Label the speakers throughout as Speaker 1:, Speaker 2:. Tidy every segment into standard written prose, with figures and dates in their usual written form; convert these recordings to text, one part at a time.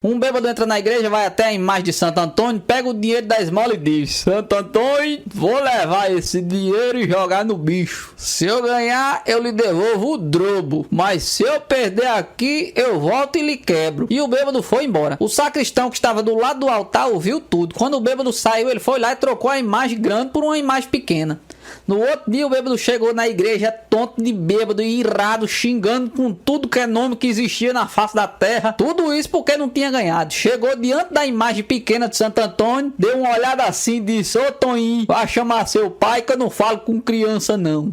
Speaker 1: Um bêbado entra na igreja, vai até a imagem de Santo Antônio, pega o dinheiro da esmola e diz: Santo Antônio, vou levar esse dinheiro e jogar no bicho. Se eu ganhar, eu lhe devolvo o drobo, mas se eu perder aqui, eu volto e lhe quebro. E o bêbado foi embora. O sacristão que estava do lado do altar ouviu tudo. Quando o bêbado saiu, ele foi lá e trocou a imagem grande por uma imagem pequena. No outro dia o bêbado chegou na igreja tonto de bêbado e irado, xingando com tudo que é nome que existia na face da terra. Tudo isso porque não tinha ganhado. Chegou diante da imagem pequena de Santo Antônio, deu uma olhada assim e disse: Ô Toninho, vai chamar seu pai que eu não falo com criança não.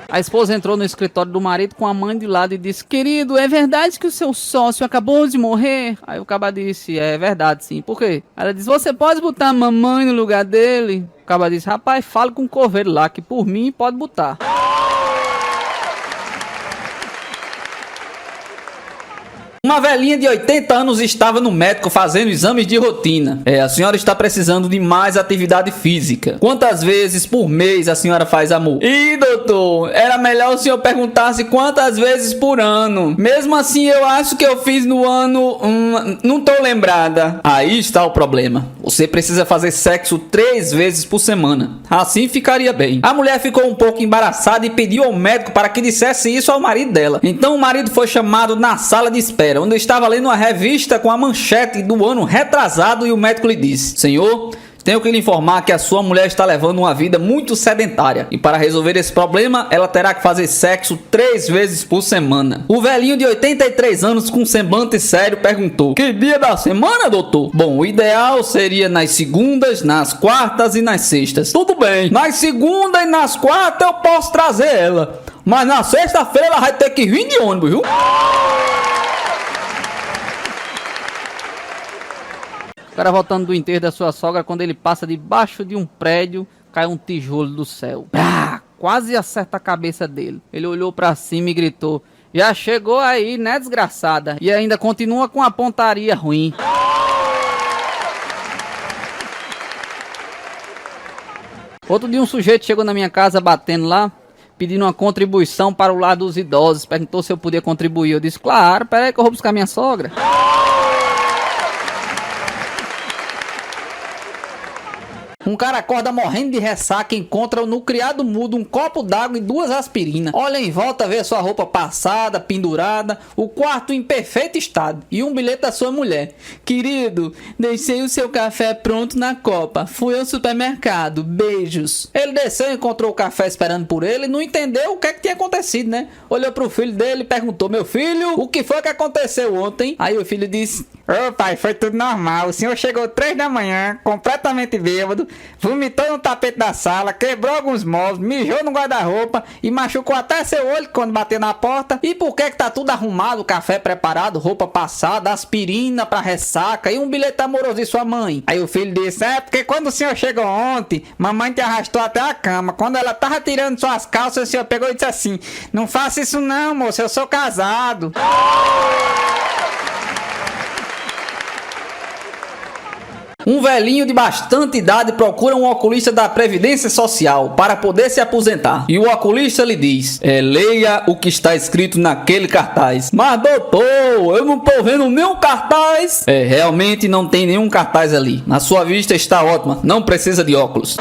Speaker 1: A esposa entrou no escritório do marido com a mãe de lado e disse: Querido, é verdade que o seu sócio acabou de morrer? Aí o caba disse: É verdade sim. Por quê? Ela disse: Você pode botar a mamãe no lugar dele? O caba disse: Rapaz, fala com o coveiro lá que por mim pode botar. Uma velhinha de 80 anos estava no médico fazendo exames de rotina. A senhora está precisando de mais atividade física. Quantas vezes por mês a senhora faz amor? Ih, doutor, era melhor o senhor perguntasse quantas vezes por ano. Mesmo assim, eu acho que eu fiz no ano... não tô lembrada. Aí está o problema. Você precisa fazer sexo 3 vezes por semana. Assim ficaria bem. A mulher ficou um pouco embaraçada e pediu ao médico para que dissesse isso ao marido dela. Então o marido foi chamado na sala de espera, onde eu estava lendo uma revista com a manchete do ano retrasado, e o médico lhe disse: Senhor, tenho que lhe informar que a sua mulher está levando uma vida muito sedentária e para resolver esse problema ela terá que fazer sexo 3 vezes por semana. O velhinho de 83 anos com semblante sério perguntou: Que dia da semana, doutor? Bom, o ideal seria nas segundas, nas quartas e nas sextas. Tudo bem, nas segundas e nas quartas eu posso trazer ela, mas na sexta-feira ela vai ter que vir de ônibus, viu? O cara voltando do enterro da sua sogra, quando ele passa debaixo de um prédio, cai um tijolo do céu. Quase acerta a cabeça dele. Ele olhou pra cima e gritou: Já chegou aí, né, desgraçada? E ainda continua com a pontaria ruim. Outro dia um sujeito chegou na minha casa batendo lá, pedindo uma contribuição para o lar dos idosos. Perguntou se eu podia contribuir. Eu disse: Claro, peraí que eu vou buscar minha sogra. Um cara acorda morrendo de ressaca e encontra no criado mudo um copo d'água e 2 aspirinas. Olha em volta, vê sua roupa passada, pendurada, o quarto em perfeito estado e um bilhete da sua mulher. Querido, deixei o seu café pronto na copa. Fui ao supermercado. Beijos. Ele desceu e encontrou o café esperando por ele e não entendeu o que tinha acontecido, né? Olhou pro filho dele e perguntou: Meu filho, o que foi que aconteceu ontem? Aí o filho disse: Ô pai, foi tudo normal. O senhor chegou 3 da manhã, completamente bêbado, vomitou no tapete da sala, quebrou alguns móveis, mijou no guarda-roupa e machucou até seu olho quando bateu na porta. E por que tá tudo arrumado, café preparado, roupa passada, aspirina pra ressaca e um bilhete amoroso de sua mãe? Aí o filho disse: porque quando o senhor chegou ontem, mamãe te arrastou até a cama. Quando ela tava tirando suas calças, o senhor pegou e disse assim: Não faça isso não, moço, eu sou casado. Um velhinho de bastante idade procura um oculista da Previdência Social para poder se aposentar. E o oculista lhe diz: leia o que está escrito naquele cartaz. Mas doutor, eu não tô vendo nenhum cartaz. Realmente não tem nenhum cartaz ali. Na sua vista está ótima, não precisa de óculos.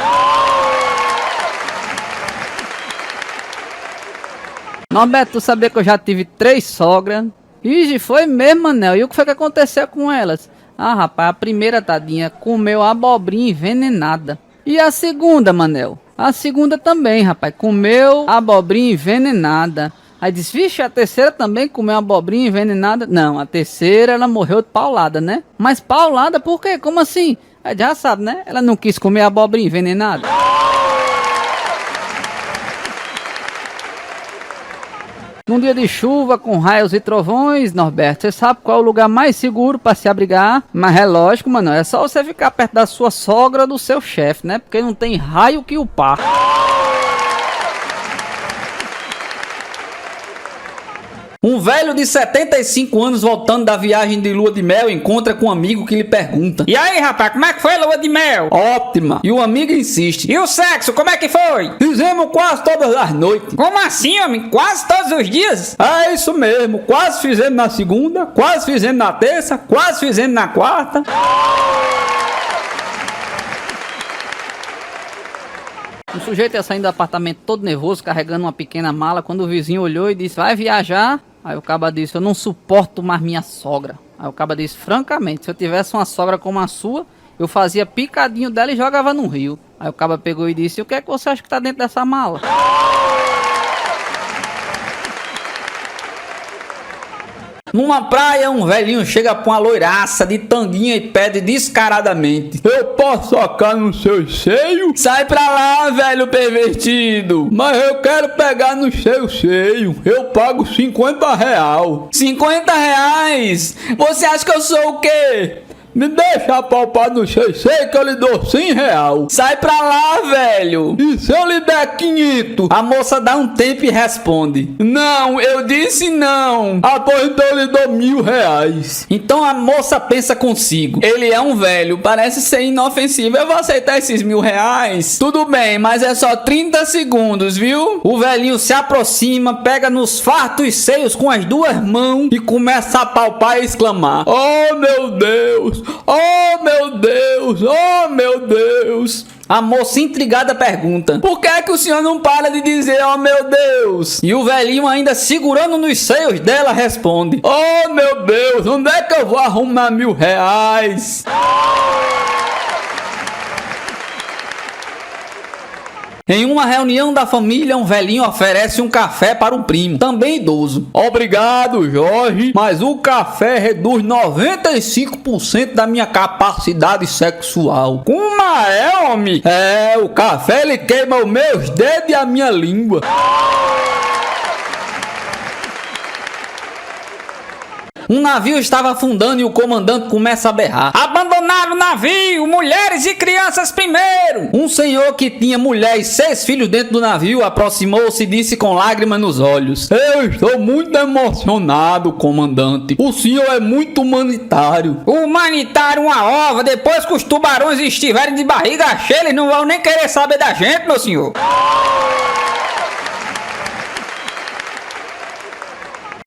Speaker 1: Norberto, tu sabia que eu já tive 3 sogras? Ih, foi mesmo, Manel. E o que foi que aconteceu com elas? Rapaz, a primeira, tadinha, comeu abobrinha envenenada. E a segunda, Manel? A segunda também, rapaz, comeu abobrinha envenenada. Aí disse: Vixe, a terceira também comeu abobrinha envenenada. Não, a terceira ela morreu de paulada, né? Mas paulada por quê? Como assim? Aí já sabe, né? Ela não quis comer abobrinha envenenada. Num dia de chuva, com raios e trovões, Norberto, você sabe qual é o lugar mais seguro para se abrigar? Mas é lógico, mano, é só você ficar perto da sua sogra ou do seu chefe, né? Porque não tem raio que o par. Um velho de 75 anos voltando da viagem de lua de mel encontra com um amigo que lhe pergunta:
Speaker 2: E aí, rapaz, como é que foi a lua de mel?
Speaker 1: Ótima. E o amigo insiste:
Speaker 2: E o sexo, como é que foi?
Speaker 1: Fizemos quase todas as noites.
Speaker 2: Como assim, homem? Quase todos os dias?
Speaker 1: É isso mesmo. Quase fizemos na segunda, quase fizemos na terça, quase fizemos na quarta. Um sujeito ia saindo do apartamento todo nervoso, carregando uma pequena mala, quando o vizinho olhou e disse: vai viajar? Aí o caba disse: eu não suporto mais minha sogra. Aí o caba disse: francamente, se eu tivesse uma sogra como a sua, eu fazia picadinho dela e jogava no rio. Aí o caba pegou e disse: o que é que você acha que tá dentro dessa mala? Numa praia, um velhinho chega pra uma loiraça de tanguinha e pede descaradamente: eu posso socar no seu seio? Sai pra lá, velho pervertido! Mas eu quero pegar no seu seio. Eu pago R$50. 50 reais? Você acha que eu sou o quê? Me deixa apalpar no seu seio que eu lhe dou R$100. Sai pra lá, velho. E se eu lhe der 500? A moça dá um tempo e responde: não, eu disse não. Ah, pois então eu lhe dou R$1.000. Então a moça pensa consigo: ele é um velho, parece ser inofensivo, eu vou aceitar esses R$1.000. Tudo bem, mas é só 30 segundos, viu? O velhinho se aproxima, pega nos fartos seios com as duas mãos e começa a palpar e exclamar: oh meu Deus! Oh meu Deus! Oh meu Deus! A moça intrigada pergunta: por que é que o senhor não para de dizer oh meu Deus? E o velhinho, ainda segurando nos seios dela, responde: oh meu Deus, onde é que eu vou arrumar R$1.000? Em uma reunião da família, um velhinho oferece um café para um primo, também idoso. Obrigado, Jorge, mas o café reduz 95% da minha capacidade sexual. Como é, homem? É, o café ele queima os meus dedos e a minha língua. Um navio estava afundando e o comandante começa a berrar: abandonaram o navio, mulheres e crianças primeiro! Um senhor que tinha mulher e 6 filhos dentro do navio aproximou-se e disse com lágrimas nos olhos: eu estou muito emocionado, comandante. O senhor é muito humanitário.
Speaker 2: Humanitário uma ova, depois que os tubarões estiverem de barriga cheia, eles não vão nem querer saber da gente, meu senhor.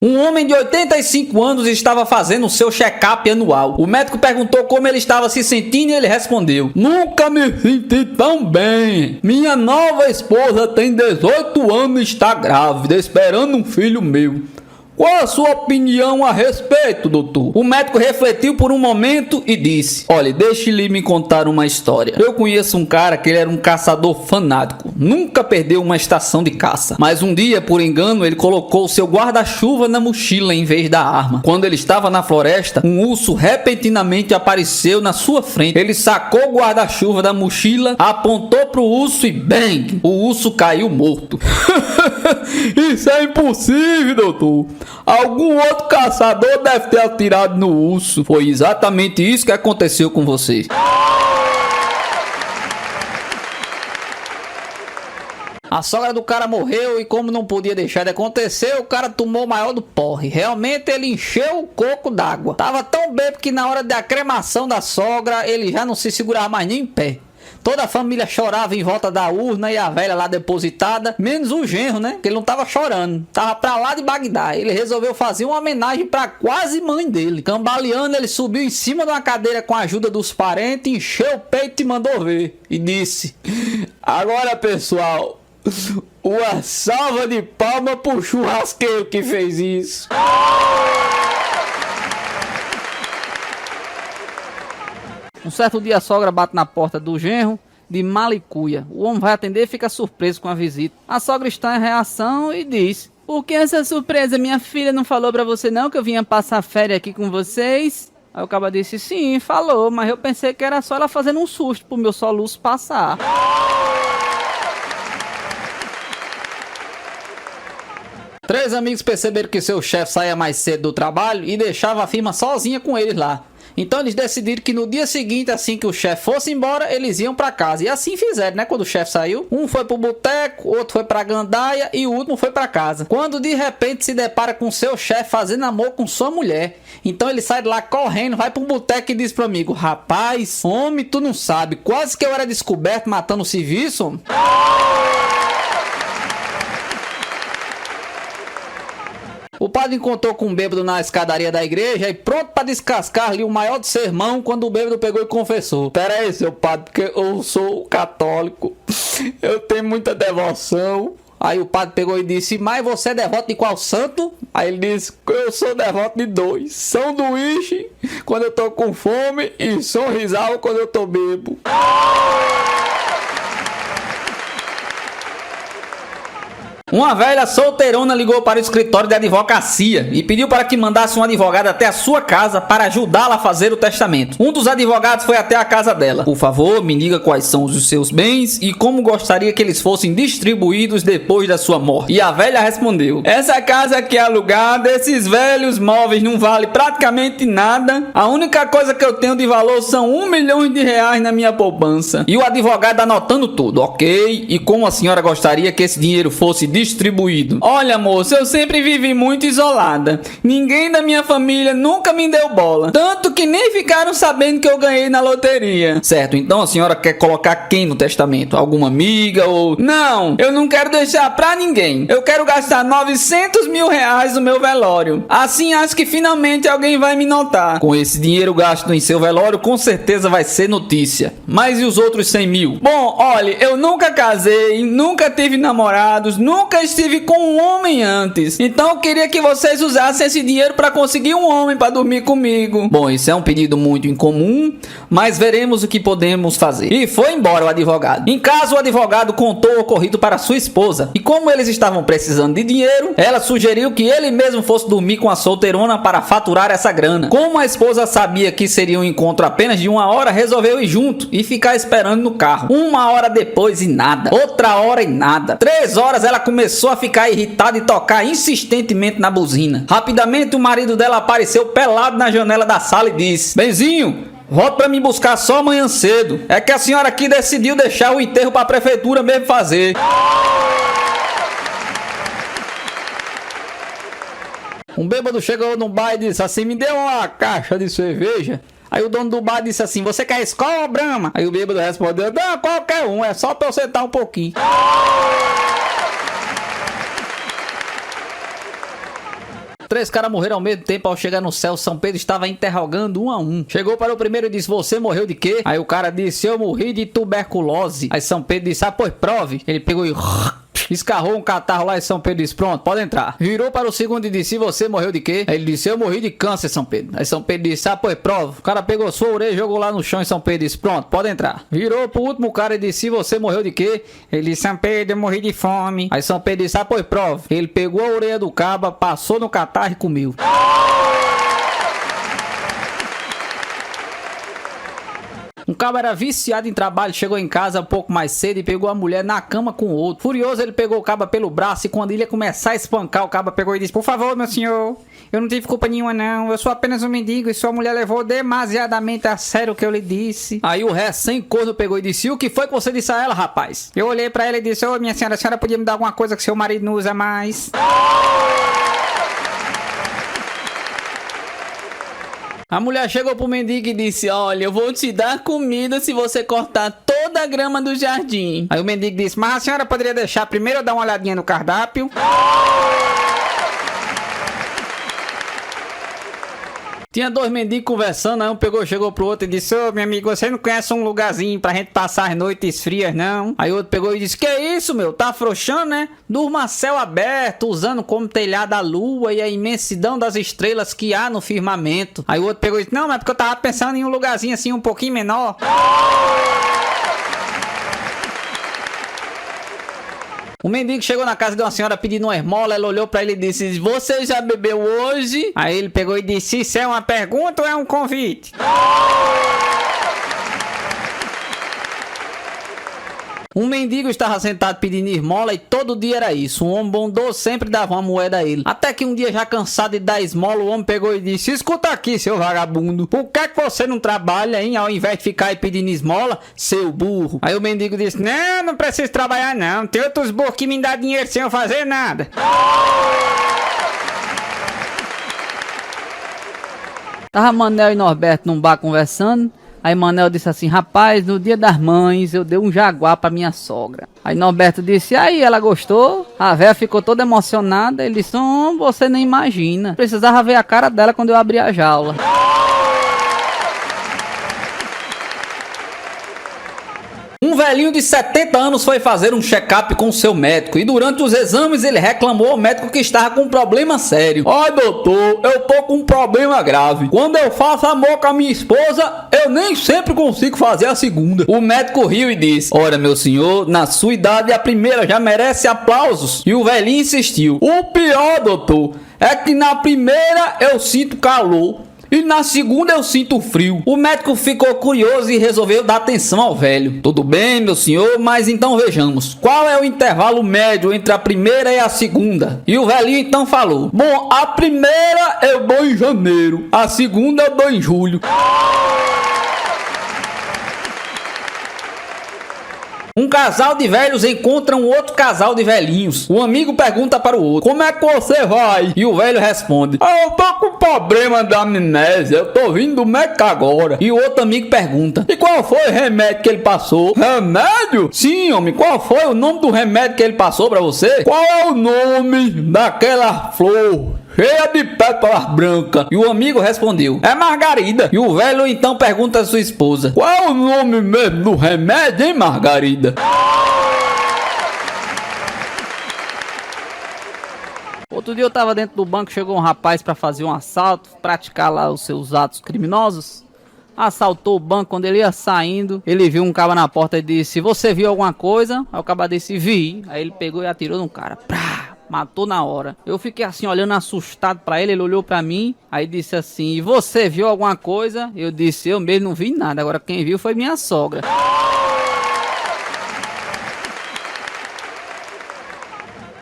Speaker 1: Um homem de 85 anos estava fazendo o seu check-up anual. O médico perguntou como ele estava se sentindo e ele respondeu: nunca me senti tão bem. Minha nova esposa tem 18 anos e está grávida, esperando um filho meu. Qual a sua opinião a respeito, doutor? O médico refletiu por um momento e disse: olha, deixe-lhe me contar uma história. Eu conheço um cara que ele era um caçador fanático, nunca perdeu uma estação de caça. Mas um dia, por engano, ele colocou o seu guarda-chuva na mochila em vez da arma. Quando ele estava na floresta, um urso repentinamente apareceu na sua frente. Ele sacou o guarda-chuva da mochila, apontou para o urso e bang! O urso caiu morto. Isso é impossível, doutor. Algum outro caçador deve ter atirado no urso. Foi exatamente isso que aconteceu com você. A sogra do cara morreu e, como não podia deixar de acontecer, o cara tomou o maior do porre. Realmente ele encheu o coco d'água. Tava tão bêbado que na hora da cremação da sogra ele já não se segurava mais nem em pé. Toda a família chorava em volta da urna e a velha lá depositada, menos o genro, né? Que ele não tava chorando, tava pra lá de Bagdá. Ele resolveu fazer uma homenagem pra quase mãe dele. Cambaleando, ele subiu em cima de uma cadeira com a ajuda dos parentes, encheu o peito e mandou ver. E disse: agora, pessoal, uma salva de palmas pro churrasqueiro que fez isso. Um certo dia a sogra bate na porta do genro de malicuia. O homem vai atender e fica surpreso com a visita. A sogra está em reação e diz: por que essa surpresa? Minha filha não falou pra você não que eu vinha passar férias aqui com vocês? Aí o caba disse: sim, falou, mas eu pensei que era só ela fazendo um susto pro meu soluço passar. Três amigos perceberam que seu chefe saía mais cedo do trabalho e deixava a firma sozinha com eles lá. Então eles decidiram que no dia seguinte, assim que o chefe fosse embora, eles iam pra casa. E assim fizeram, né? Quando o chefe saiu, um foi pro boteco, outro foi pra gandaia e o último foi pra casa. Quando de repente se depara com seu chefe fazendo amor com sua mulher. Então ele sai de lá correndo, vai pro boteco e diz pro amigo: rapaz, homem, tu não sabe, quase que eu era descoberto matando o serviço, homem. O padre encontrou com um bêbado na escadaria da igreja e pronto para descascar-lhe o maior sermão, quando o bêbado pegou e confessou: pera aí, seu padre, porque eu sou católico, eu tenho muita devoção. Aí o padre pegou e disse: mas você é devoto de qual santo? Aí ele disse: eu sou devoto de dois, São Luís quando eu tô com fome e São Rizal quando eu tô bêbado. Uma velha solteirona ligou para o escritório de advocacia e pediu para que mandasse um advogado até a sua casa para ajudá-la a fazer o testamento. Um dos advogados foi até a casa dela. Por favor, me diga quais são os seus bens e como gostaria que eles fossem distribuídos depois da sua morte. E a velha respondeu: essa casa aqui é alugada, esses velhos móveis não valem praticamente nada. A única coisa que eu tenho de valor são R$1 milhão na minha poupança. E o advogado anotando tudo: ok, e como a senhora gostaria que esse dinheiro fosse distribuído? Olha, moça, eu sempre vivi muito isolada. Ninguém da minha família nunca me deu bola. Tanto que nem ficaram sabendo que eu ganhei na loteria. Certo, então a senhora quer colocar quem no testamento? Alguma amiga ou... Não, eu não quero deixar pra ninguém. Eu quero gastar R$900 mil no meu velório. Assim acho que finalmente alguém vai me notar. Com esse dinheiro gasto em seu velório, com certeza vai ser notícia. Mas e os outros 100 mil? Bom, olha, eu nunca casei, nunca tive namorados, nunca estive com um homem antes. Então eu queria que vocês usassem esse dinheiro para conseguir um homem para dormir comigo. Bom, isso é um pedido muito incomum, mas veremos o que podemos fazer. E foi embora o advogado. Em casa, o advogado contou o ocorrido para sua esposa. E como eles estavam precisando de dinheiro, ela sugeriu que ele mesmo fosse dormir com a solteirona para faturar essa grana. Como a esposa sabia que seria um encontro apenas de 1 hora, resolveu ir junto e ficar esperando no carro. 1 hora depois e nada. Outra hora e nada. 3 horas ela começou a ficar irritada e tocar insistentemente na buzina. Rapidamente o marido dela apareceu pelado na janela da sala e disse: benzinho, volta pra me buscar só amanhã cedo. É que a senhora aqui decidiu deixar o enterro pra prefeitura mesmo fazer. Um bêbado chegou no bar e disse assim: me deu uma caixa de cerveja. Aí o dono do bar disse assim: você quer Skol ou Brahma? Aí o bêbado respondeu: não, qualquer um, é só pra eu sentar um pouquinho. 3 caras morreram ao mesmo tempo. Ao chegar no céu, São Pedro estava interrogando um a um. Chegou para o primeiro e disse: você morreu de quê? Aí o cara disse: eu morri de tuberculose. Aí São Pedro disse: ah, pois prove. Ele pegou e escarrou um catarro lá e São Pedro disse: pronto, pode entrar. Virou para o segundo e disse: e você morreu de quê? Aí ele disse: eu morri de câncer, São Pedro. Aí São Pedro disse: ah, pois prova. O cara pegou sua orelha, jogou lá no chão e São Pedro disse: pronto, pode entrar. Virou pro último cara e disse: e você morreu de quê? Ele disse: São Pedro, eu morri de fome. Aí São Pedro disse: ah, pois prova. Ele pegou a orelha do caba, passou no catarro e comeu. Um cabo era viciado em trabalho, chegou em casa um pouco mais cedo e pegou a mulher na cama com o outro. Furioso, ele pegou o cabo pelo braço e quando ele ia começar a espancar, o cabo pegou e disse: por favor, meu senhor, eu não tive culpa nenhuma não, eu sou apenas um mendigo e sua mulher levou demasiadamente a sério o que eu lhe disse. Aí o recém-corno pegou e disse: o que foi que você disse a ela, rapaz? Eu olhei pra ela e disse: ô minha senhora, a senhora podia me dar alguma coisa que seu marido não usa mais? A mulher chegou pro mendigo e disse: olha, eu vou te dar comida se você cortar toda a grama do jardim. Aí o mendigo disse: mas a senhora poderia deixar primeiro eu dar uma olhadinha no cardápio? Tinha 2 mendigos conversando, aí um pegou, chegou pro outro e disse: ô meu amigo, você não conhece um lugarzinho pra gente passar as noites frias, não? Aí o outro pegou e disse: que isso, meu? Tá afrouxando, né? Durma a céu aberto, usando como telhado a lua e a imensidão das estrelas que há no firmamento. Aí o outro pegou e disse: não, mas porque eu tava pensando em um lugarzinho assim um pouquinho menor. O mendigo chegou na casa de uma senhora pedindo uma esmola. Ela olhou pra ele e disse: você já bebeu hoje? Aí ele pegou e disse: isso é uma pergunta ou é um convite? Um mendigo estava sentado pedindo esmola e todo dia era isso. Um homem bondoso sempre dava uma moeda a ele. Até que um dia, já cansado de dar esmola, o homem pegou e disse: escuta aqui, seu vagabundo, por que é que você não trabalha, hein, ao invés de ficar aí pedindo esmola, seu burro? Aí o mendigo disse: não preciso trabalhar não, tem outros burros que me dão dinheiro sem eu fazer nada.
Speaker 2: Tava Manel e Norberto num bar conversando. Aí Manel disse assim: rapaz, no dia das mães eu dei um jaguar pra minha sogra. Aí Norberto disse: aí, ela gostou? A véia ficou toda emocionada. Ele disse: você nem imagina, precisava ver a cara dela quando eu abri a jaula.
Speaker 1: Um velhinho de 70 anos foi fazer um check-up com seu médico e durante os exames ele reclamou ao médico que estava com um problema sério. Ai, doutor, eu tô com um problema grave. Quando eu faço amor com a minha esposa, eu nem sempre consigo fazer a segunda. O médico riu e disse: ora, meu senhor, na sua idade a primeira já merece aplausos. E o velhinho insistiu: o pior, doutor, é que na primeira eu sinto calor e na segunda eu sinto frio. O médico ficou curioso e resolveu dar atenção ao velho. Tudo bem, meu senhor, mas então vejamos. Qual é o intervalo médio entre a primeira e a segunda? E o velhinho então falou: bom, a primeira eu dou em janeiro, a segunda eu dou em julho. Um casal de velhos encontra um outro casal de velhinhos. O amigo pergunta para o outro: como é que você vai? E o velho responde: eu tô com problema da amnésia, eu tô vindo do médico agora. E o outro amigo pergunta: e qual foi o remédio que ele passou? Remédio? Sim, homem, qual foi o nome do remédio que ele passou pra você? Qual é o nome daquela flor cheia de pétalas brancas? E o amigo respondeu: é margarida. E o velho então pergunta a sua esposa: qual é o nome mesmo do remédio, hein, Margarida?
Speaker 2: Outro dia eu tava dentro do banco, chegou um rapaz pra fazer um assalto, praticar lá os seus atos criminosos. Assaltou o banco. Quando ele ia saindo, ele viu um cara na porta e disse: você viu alguma coisa? Aí o cara disse: vi. Aí ele pegou e atirou no cara. Prá! Matou na hora. Eu fiquei assim olhando assustado pra ele. Ele olhou pra mim, aí disse assim: e você viu alguma coisa? Eu disse: eu mesmo não vi nada. Agora quem viu foi minha sogra.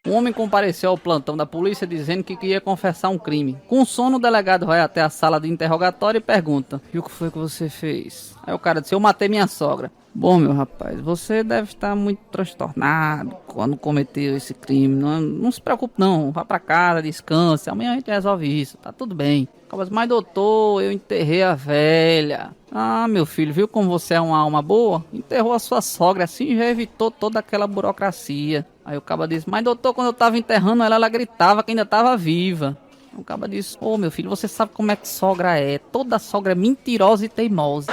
Speaker 2: Um homem compareceu ao plantão da polícia dizendo que queria confessar um crime. Com sono, o delegado vai até a sala de interrogatório e pergunta: e o que foi que você fez? Aí o cara disse: eu matei minha sogra. Bom, meu rapaz, você deve estar muito transtornado quando cometeu esse crime. Não se preocupe não, vá pra casa, descanse, amanhã a gente resolve isso, tá tudo bem. Mas doutor, eu enterrei a velha. Ah, meu filho, viu como você é uma alma boa? Enterrou a sua sogra, assim já evitou toda aquela burocracia. Aí o caba disse: mas doutor, quando eu tava enterrando ela, ela gritava que ainda tava viva. O caba disse: ô meu filho, você sabe como é que sogra é. Toda sogra é mentirosa e teimosa.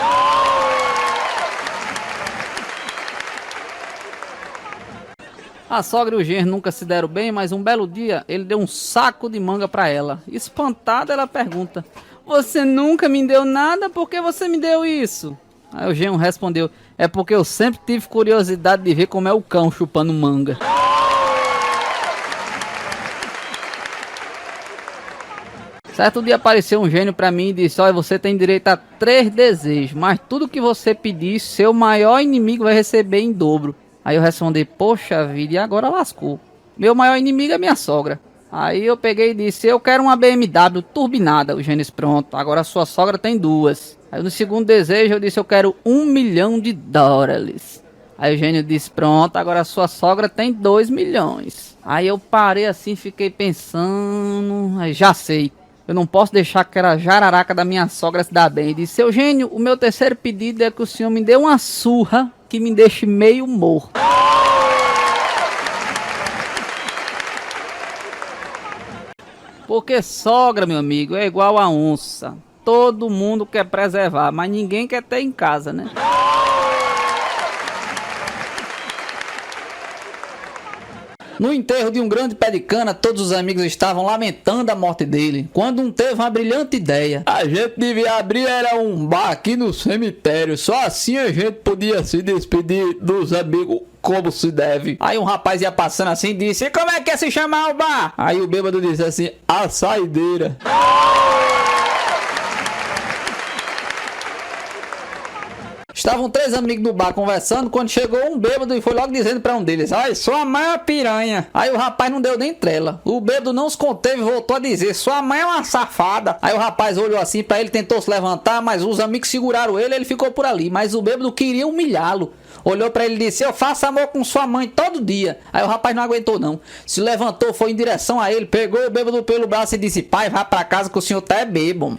Speaker 2: A sogra e o genro nunca se deram bem, mas um belo dia ele deu um saco de manga pra ela. Espantada, ela pergunta: você nunca me deu nada, por que você me deu isso? Aí o genro respondeu: é porque eu sempre tive curiosidade de ver como é o cão chupando manga. Certo dia apareceu um gênio pra mim e disse: olha, você tem direito a 3 desejos, mas tudo que você pedir, seu maior inimigo vai receber em dobro. Aí eu respondi: poxa vida, e agora lascou. Meu maior inimigo é minha sogra. Aí eu peguei e disse: eu quero uma BMW turbinada. O gênio disse: pronto, agora a sua sogra tem 2. Aí no segundo desejo eu disse: eu quero $1 milhão. Aí o gênio disse: pronto, agora a sua sogra tem 2 milhões. Aí eu parei assim, fiquei pensando, aí já sei. Eu não posso deixar aquela jararaca da minha sogra se dar bem. Disse: seu gênio, o meu terceiro pedido é que o senhor me dê uma surra que me deixe meio morto. Porque sogra, meu amigo, é igual a onça. Todo mundo quer preservar, mas ninguém quer ter em casa, né?
Speaker 1: No enterro de um grande pé de cana, todos os amigos estavam lamentando a morte dele, quando um teve uma brilhante ideia. A gente devia abrir era um bar aqui no cemitério, só assim a gente podia se despedir dos amigos como se deve. Aí um rapaz ia passando assim e disse: e como é que é se chamar o bar? Aí o bêbado disse assim: a saideira. Estavam 3 amigos no bar conversando quando chegou um bêbado e foi logo dizendo pra um deles: ai, sua mãe é uma piranha. Aí o rapaz não deu nem trela. O bêbado não se conteve e voltou a dizer: sua mãe é uma safada. Aí o rapaz olhou assim pra ele, tentou se levantar, mas os amigos seguraram ele ficou por ali. Mas o bêbado queria humilhá-lo. Olhou pra ele e disse: eu faço amor com sua mãe todo dia. Aí o rapaz não aguentou não. Se levantou, foi em direção a ele, pegou o bêbado pelo braço e disse: pai, vá pra casa que o senhor tá bêbado.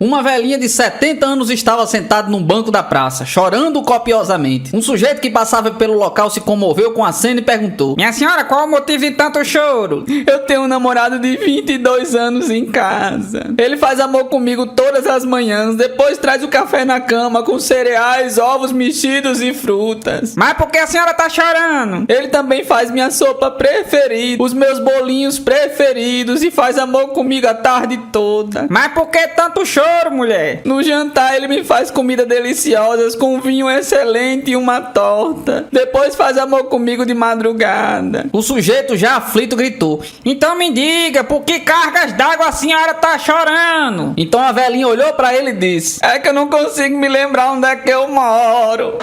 Speaker 1: Uma velhinha de 70 anos estava sentada num banco da praça, chorando copiosamente. Um sujeito que passava pelo local se comoveu com a cena e perguntou: minha senhora, qual o motivo de tanto choro? Eu tenho um namorado de 22 anos em casa. Ele faz amor comigo todas as manhãs, depois traz o café na cama com cereais, ovos mexidos e frutas. Mas por que a senhora tá chorando? Ele também faz minha sopa preferida, os meus bolinhos preferidos e faz amor comigo a tarde toda. Mas por que tanto choro, mulher? No jantar ele me faz comida deliciosas com vinho excelente e uma torta. Depois faz amor comigo de madrugada. O sujeito já aflito gritou: então me diga, por que cargas d'água a senhora tá chorando? Então a velhinha olhou pra ele e disse: é que eu não consigo me lembrar onde é que eu moro.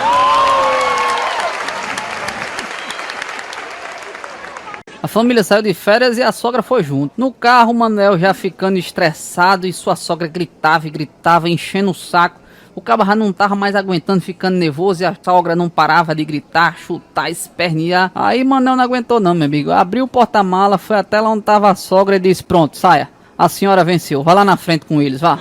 Speaker 2: A família saiu de férias e a sogra foi junto. No carro, o Manuel já ficando estressado e sua sogra gritava e gritava, enchendo o saco. O cabo já não tava mais aguentando, ficando nervoso, e a sogra não parava de gritar, chutar, espernear. Aí Manuel não aguentou não, meu amigo. Abriu o porta-mala, foi até lá onde tava a sogra e disse: pronto, saia. A senhora venceu, vá lá na frente com eles, vá.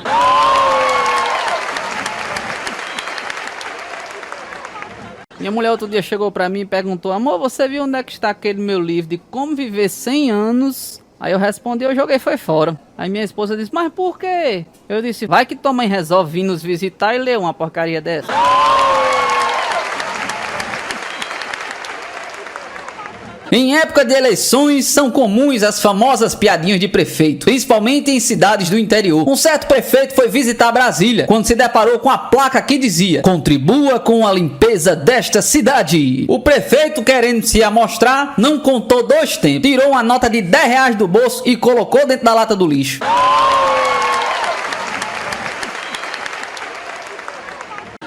Speaker 2: Minha mulher outro dia chegou pra mim e perguntou: amor, você viu onde é que está aquele meu livro de como viver 100 anos? Aí eu respondi: eu joguei foi fora. Aí minha esposa disse: mas por quê? Eu disse: vai que tua mãe resolve vir nos visitar e ler uma porcaria dessa.
Speaker 1: Em época de eleições, são comuns as famosas piadinhas de prefeito, principalmente em cidades do interior. Um certo prefeito foi visitar Brasília, quando se deparou com a placa que dizia: contribua com a limpeza desta cidade. O prefeito, querendo se amostrar, não contou 2 tempos, tirou uma nota de R$10 do bolso e colocou dentro da lata do lixo.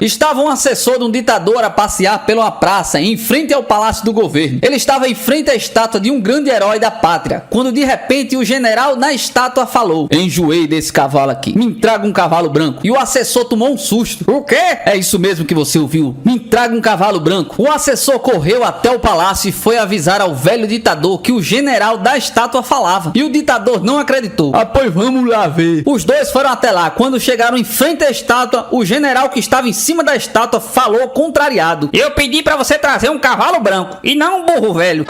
Speaker 1: Estava um assessor de um ditador a passear pela praça em frente ao Palácio do Governo. Ele estava em frente à estátua de um grande herói da pátria, quando de repente o general na estátua falou: enjoei desse cavalo aqui, me traga um cavalo branco. E o assessor tomou um susto. O quê? É isso mesmo que você ouviu, me traga um cavalo branco. O assessor correu até o palácio e foi avisar ao velho ditador que o general da estátua falava. E o ditador não acreditou. Ah, pois vamos lá ver. Os dois foram até lá. Quando chegaram em frente à estátua, o general que estava em cima da estátua falou contrariado: eu pedi pra você trazer um cavalo branco e não um burro velho.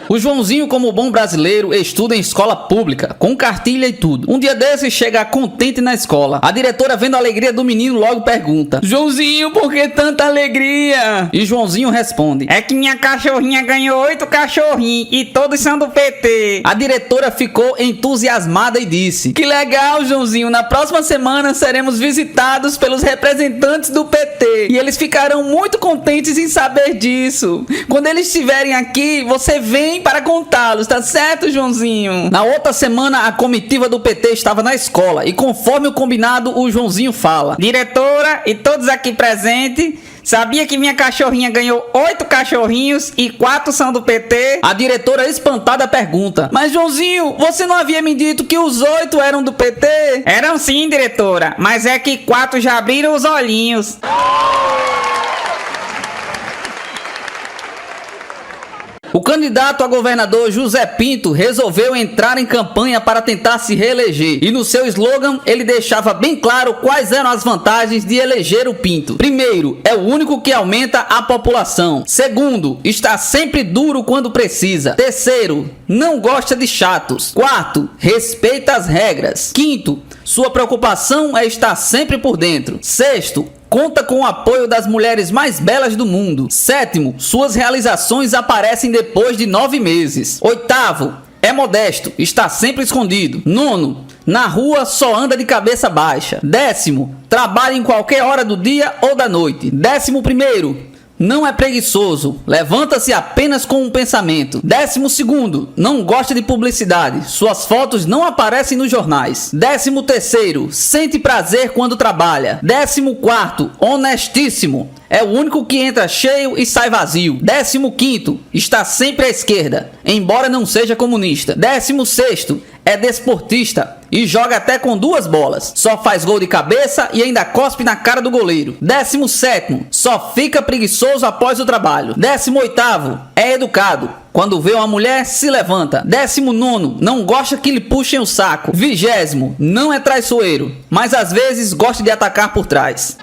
Speaker 1: O Joãozinho, como bom brasileiro, estuda em escola pública, com cartilha e tudo. Um dia desses chega contente na escola. A diretora, vendo a alegria do menino, logo pergunta: Joãozinho, por que tanta alegria? E Joãozinho responde: é que minha cachorrinha ganhou 8 cachorrinhos e todos são do PT. A diretora ficou entusiasmada e disse: que legal, Joãozinho, na próxima semana seremos visitados pelos representantes do PT e eles ficarão muito contentes em saber disso. Quando eles estiverem aqui, você vem para contá-los, tá certo, Joãozinho? Na outra semana, a comitiva do PT estava na escola e, conforme o combinado, o Joãozinho fala: diretora e todos aqui presentes, sabia que minha cachorrinha ganhou 8 cachorrinhos e 4 são do PT? A diretora, espantada, pergunta: mas Joãozinho, você não havia me dito que os 8 eram do PT? Eram sim, diretora, mas é que 4 já abriram os olhinhos. O candidato a governador José Pinto resolveu entrar em campanha para tentar se reeleger. E no seu slogan ele deixava bem claro quais eram as vantagens de eleger o Pinto. Primeiro, é o único que aumenta a população. Segundo, está sempre duro quando precisa. Terceiro, não gosta de chatos. Quarto, respeita as regras. Quinto, sua preocupação é estar sempre por dentro. Sexto, conta com o apoio das mulheres mais belas do mundo. Sétimo, suas realizações aparecem depois de 9 meses. Oitavo, é modesto, está sempre escondido. Nono, na rua só anda de cabeça baixa. Décimo, trabalha em qualquer hora do dia ou da noite. 11º, não é preguiçoso, levanta-se apenas com um pensamento. 12º, não gosta de publicidade, suas fotos não aparecem nos jornais. 13º, sente prazer quando trabalha. 14º, honestíssimo, é o único que entra cheio e sai vazio. 15º, está sempre à esquerda, embora não seja comunista. 16º, é desportista e joga até com 2 bolas. Só faz gol de cabeça e ainda cospe na cara do goleiro. 17º, só fica preguiçoso após o trabalho. 18º, é educado. Quando vê uma mulher, se levanta. 19º, não gosta que lhe puxem o saco. 20º, não é traiçoeiro, mas às vezes gosta de atacar por trás.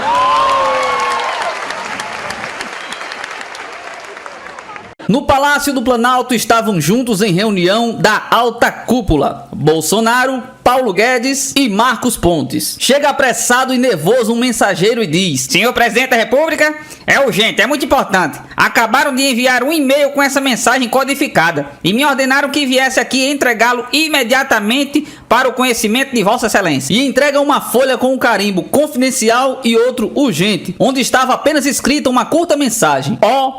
Speaker 1: No Palácio do Planalto estavam juntos em reunião da alta cúpula Bolsonaro, Paulo Guedes e Marcos Pontes. Chega apressado e nervoso um mensageiro e diz:
Speaker 3: Senhor Presidente da República, é urgente, é muito importante. Acabaram de enviar um e-mail com essa mensagem codificada e me ordenaram que viesse aqui entregá-lo imediatamente para o conhecimento de Vossa Excelência.
Speaker 1: E entrega uma folha com um carimbo confidencial e outro urgente, onde estava apenas escrita uma curta mensagem: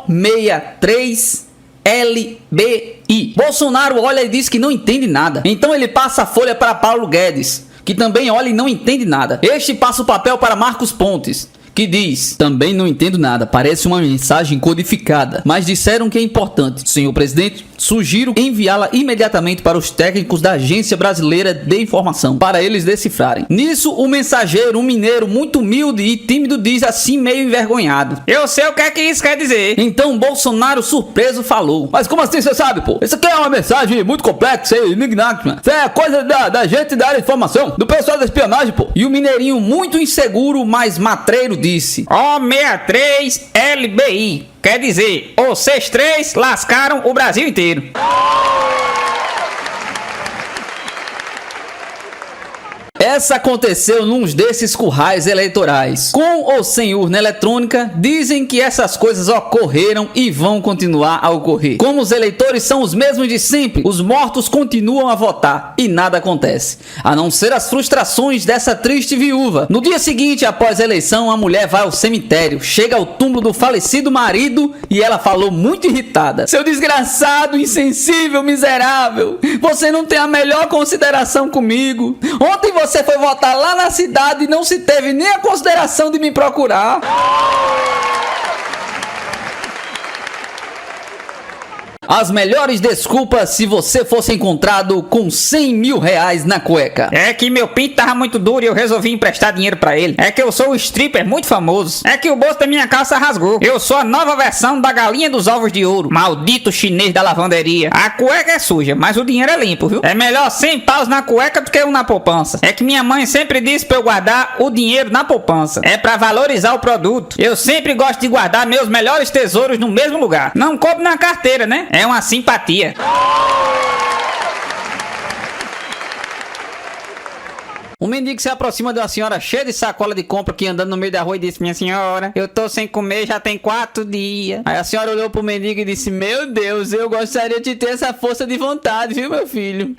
Speaker 1: O63 LBI. Bolsonaro olha e diz que não entende nada. Então ele passa a folha para Paulo Guedes, que também olha e não entende nada. Este passa o papel para Marcos Pontes, que diz: também não entendo nada, parece uma mensagem codificada, mas disseram que é importante. Senhor presidente, sugiro enviá-la imediatamente para os técnicos da Agência Brasileira de Informação, para eles decifrarem. Nisso, o mensageiro, um mineiro muito humilde e tímido, diz assim meio envergonhado:
Speaker 3: eu sei o que é que isso quer dizer.
Speaker 1: Então Bolsonaro, surpreso, falou: mas como assim você sabe, pô? Isso aqui é uma mensagem muito complexa e enigmática. Isso é coisa da gente da área de informação, do pessoal da espionagem, pô. E o mineirinho, muito inseguro, mas matreiro, disse:
Speaker 3: O63 LBI. Quer dizer, vocês três lascaram o Brasil inteiro.
Speaker 1: Essa aconteceu num desses currais eleitorais. Com ou sem urna eletrônica, dizem que essas coisas ocorreram e vão continuar a ocorrer. Como os eleitores são os mesmos de sempre, os mortos continuam a votar e nada acontece, a não ser as frustrações dessa triste viúva. No dia seguinte, após a eleição, a mulher vai ao cemitério, chega ao túmulo do falecido marido e ela falou muito irritada: seu desgraçado, insensível, miserável, você não tem a melhor consideração comigo. Ontem você foi votar lá na cidade e não se teve nem a consideração de me procurar. As melhores desculpas se você fosse encontrado com 100 mil reais na cueca.
Speaker 3: É que meu pinto tava muito duro e eu resolvi emprestar dinheiro pra ele. É que eu sou um stripper muito famoso. É que o bolso da minha calça rasgou. Eu sou a nova versão da galinha dos ovos de ouro. Maldito chinês da lavanderia. A cueca é suja, mas o dinheiro é limpo, viu? É melhor 100 paus na cueca do que um na poupança. É que minha mãe sempre disse pra eu guardar o dinheiro na poupança. É pra valorizar o produto. Eu sempre gosto de guardar meus melhores tesouros no mesmo lugar. Não coube na carteira, né? É uma simpatia.
Speaker 1: Um mendigo se aproxima de uma senhora cheia de sacola de compra que andando no meio da rua e disse: minha senhora, eu tô sem comer já tem 4 dias. Aí a senhora olhou pro mendigo e disse: meu Deus, eu gostaria de ter essa força de vontade, viu, meu filho?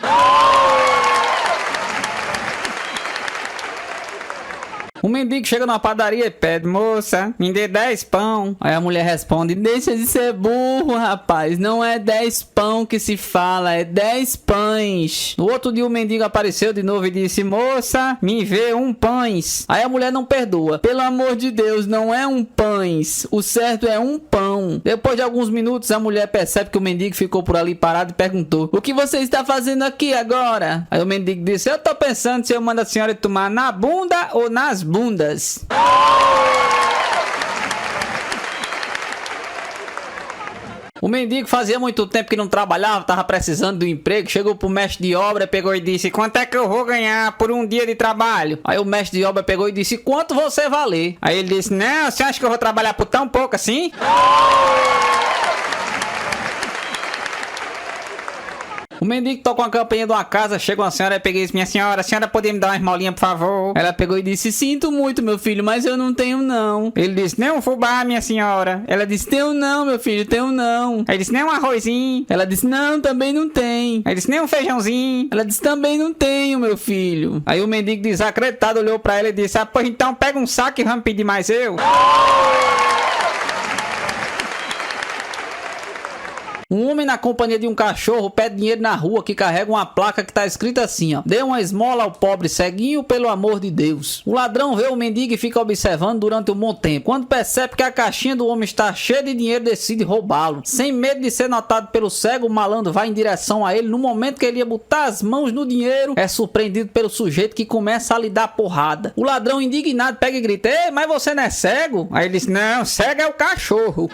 Speaker 1: Um mendigo chega numa padaria e pede: moça, me dê 10 pão. Aí a mulher responde: deixa de ser burro, rapaz, não é 10 pão que se fala, é 10 pães. No outro dia o mendigo apareceu de novo e disse: moça, me vê um pães. Aí a mulher não perdoa: pelo amor de Deus, não é um pães, o certo é um pão. Depois de alguns minutos a mulher percebe que o mendigo ficou por ali parado e perguntou: o que você está fazendo aqui agora? Aí o mendigo disse: eu tô pensando se eu mando a senhora tomar na bunda ou nas bundas. O mendigo fazia muito tempo que não trabalhava, tava precisando de um emprego, chegou pro mestre de obra, pegou e disse: quanto é que eu vou ganhar por um dia de trabalho? Aí o mestre de obra pegou e disse: quanto você valer? Aí ele disse: não, você acha que eu vou trabalhar por tão pouco assim? O mendigo tocou a campainha de uma casa, chega uma senhora e peguei e disse: minha senhora, a senhora poderia me dar uma esmolinha, por favor? Ela pegou e disse: sinto muito, meu filho, mas eu não tenho não. Ele disse: nem um fubá, minha senhora. Ela disse: tenho não, meu filho, tenho não. Aí ele disse: nem um arrozinho. Ela disse: não, também não tem. Aí ele disse: nem um feijãozinho. Ela disse: também não tenho, meu filho. Aí o mendigo desacreditado olhou pra ela e disse: ah, pois então pega um saco e vamos pedir mais eu. na companhia de um cachorro pede dinheiro na rua que carrega uma placa que tá escrita assim, ó: dê uma esmola ao pobre ceguinho pelo amor de Deus. O ladrão vê o mendigo e fica observando durante um bom tempo. Quando percebe que a caixinha do homem está cheia de dinheiro, decide roubá-lo. Sem medo de ser notado pelo cego, o malandro vai em direção a ele. No momento que ele ia botar as mãos no dinheiro, é surpreendido pelo sujeito que começa a lhe dar porrada. O ladrão, indignado, pega e grita: ei, mas você não é cego? Aí ele diz: não, cego é o cachorro.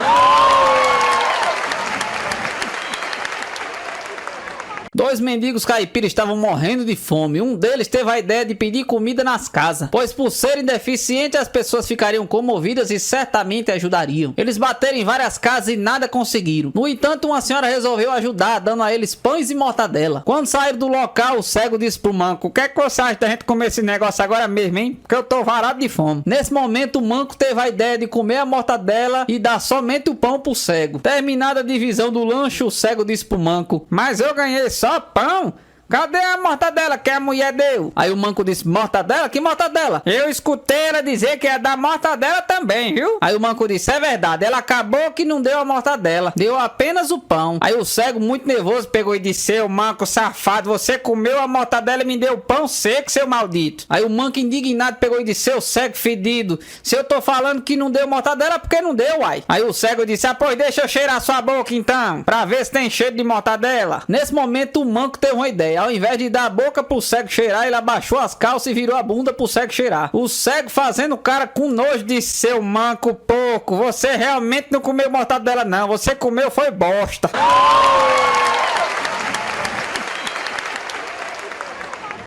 Speaker 1: Dois mendigos caipiras estavam morrendo de fome. Um deles teve a ideia de pedir comida nas casas, pois por serem deficientes as pessoas ficariam comovidas e certamente ajudariam. Eles bateram em várias casas e nada conseguiram. No entanto, uma senhora resolveu ajudar, dando a eles pães e mortadela. Quando saíram do local, o cego disse pro manco: o que é que você acha da gente comer esse negócio agora mesmo, hein? Porque eu tô varado de fome. Nesse momento, o manco teve a ideia de comer a mortadela e dar somente o pão pro cego. Terminada a divisão do lanche, o cego disse pro manco: mas eu ganhei só pão? Cadê a mortadela que a mulher deu? Aí o manco disse: mortadela? Que mortadela? Eu escutei ela dizer que ia dar mortadela também, viu? Aí o manco disse: é verdade, ela acabou que não deu a mortadela, deu apenas o pão. Aí o cego, muito nervoso, pegou e disse: seu manco safado, você comeu a mortadela e me deu pão seco, seu maldito. Aí o manco, indignado, pegou e disse: seu cego fedido, se eu tô falando que não deu mortadela, por que não deu, uai? Aí o cego disse: ah, pois deixa eu cheirar sua boca então, pra ver se tem cheiro de mortadela. Nesse momento o manco teve uma ideia. Ao invés de dar a boca pro cego cheirar, ele abaixou as calças e virou a bunda pro cego cheirar. O cego, fazendo cara com nojo, disse: seu manco porco, você realmente não comeu mortadela não, você comeu foi bosta.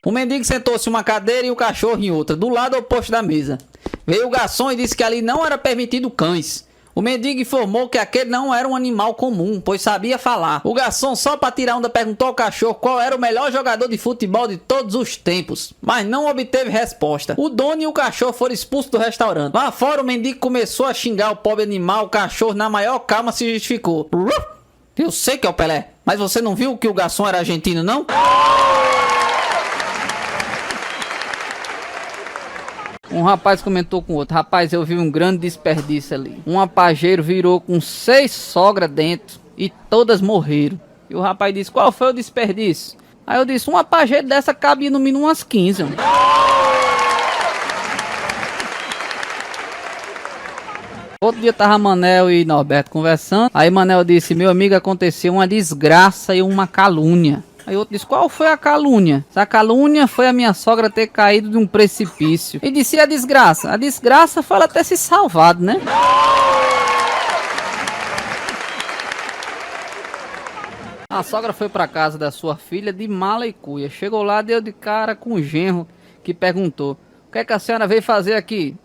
Speaker 1: O mendigo sentou-se em uma cadeira e o cachorro em outra, do lado oposto da mesa. Veio o garçom e disse que ali não era permitido cães. O mendigo informou que aquele não era um animal comum, pois sabia falar. O garçom, só para tirar onda, perguntou ao cachorro qual era o melhor jogador de futebol de todos os tempos, mas não obteve resposta. O dono e o cachorro foram expulsos do restaurante. Lá fora, o mendigo começou a xingar o pobre animal. O cachorro, na maior calma, se justificou: eu sei que é o Pelé, mas você não viu que o garçom era argentino, não?
Speaker 2: Um rapaz comentou com outro: rapaz, eu vi um grande desperdício ali. Um apageiro virou com 6 sogras dentro e todas morreram. E o rapaz disse: qual foi o desperdício? Aí eu disse: um apageiro dessa cabia no mínimo umas 15. Mano. Outro dia tava Manel e Norberto conversando. Aí Manel disse: meu amigo, aconteceu uma desgraça e uma calúnia. Aí outro disse: qual foi a calúnia? A calúnia foi a minha sogra ter caído de um precipício. E disse: e a desgraça? A desgraça foi ela ter se salvado, né? A sogra foi pra casa da sua filha de mala e cuia. Chegou lá, deu de cara com o genro, que perguntou: o que é que a senhora veio fazer aqui?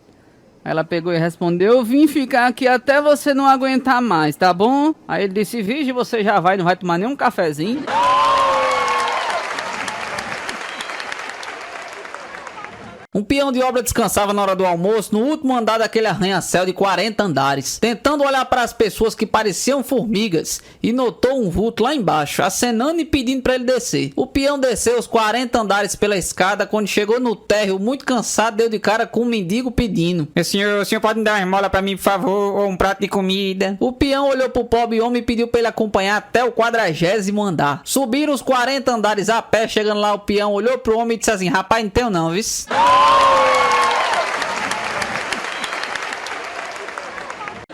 Speaker 2: Ela pegou e respondeu: eu vim ficar aqui até você não aguentar mais, tá bom? Aí ele disse: vige, você já vai, não vai tomar nenhum cafezinho?
Speaker 1: Um peão de obra descansava na hora do almoço no último andar daquele arranha-céu de 40 andares, tentando olhar para as pessoas que pareciam formigas, e notou um vulto lá embaixo, acenando e pedindo para ele descer. O peão desceu os 40 andares pela escada. Quando chegou no térreo, muito cansado, deu de cara com um mendigo pedindo: o senhor pode me dar uma esmola para mim, por favor, ou um prato de comida? O peão olhou pro pobre homem e pediu para ele acompanhar até o 40º andar. Subiram os 40 andares a pé. Chegando lá, o peão olhou pro homem e disse assim: rapaz, não tenho não, viu?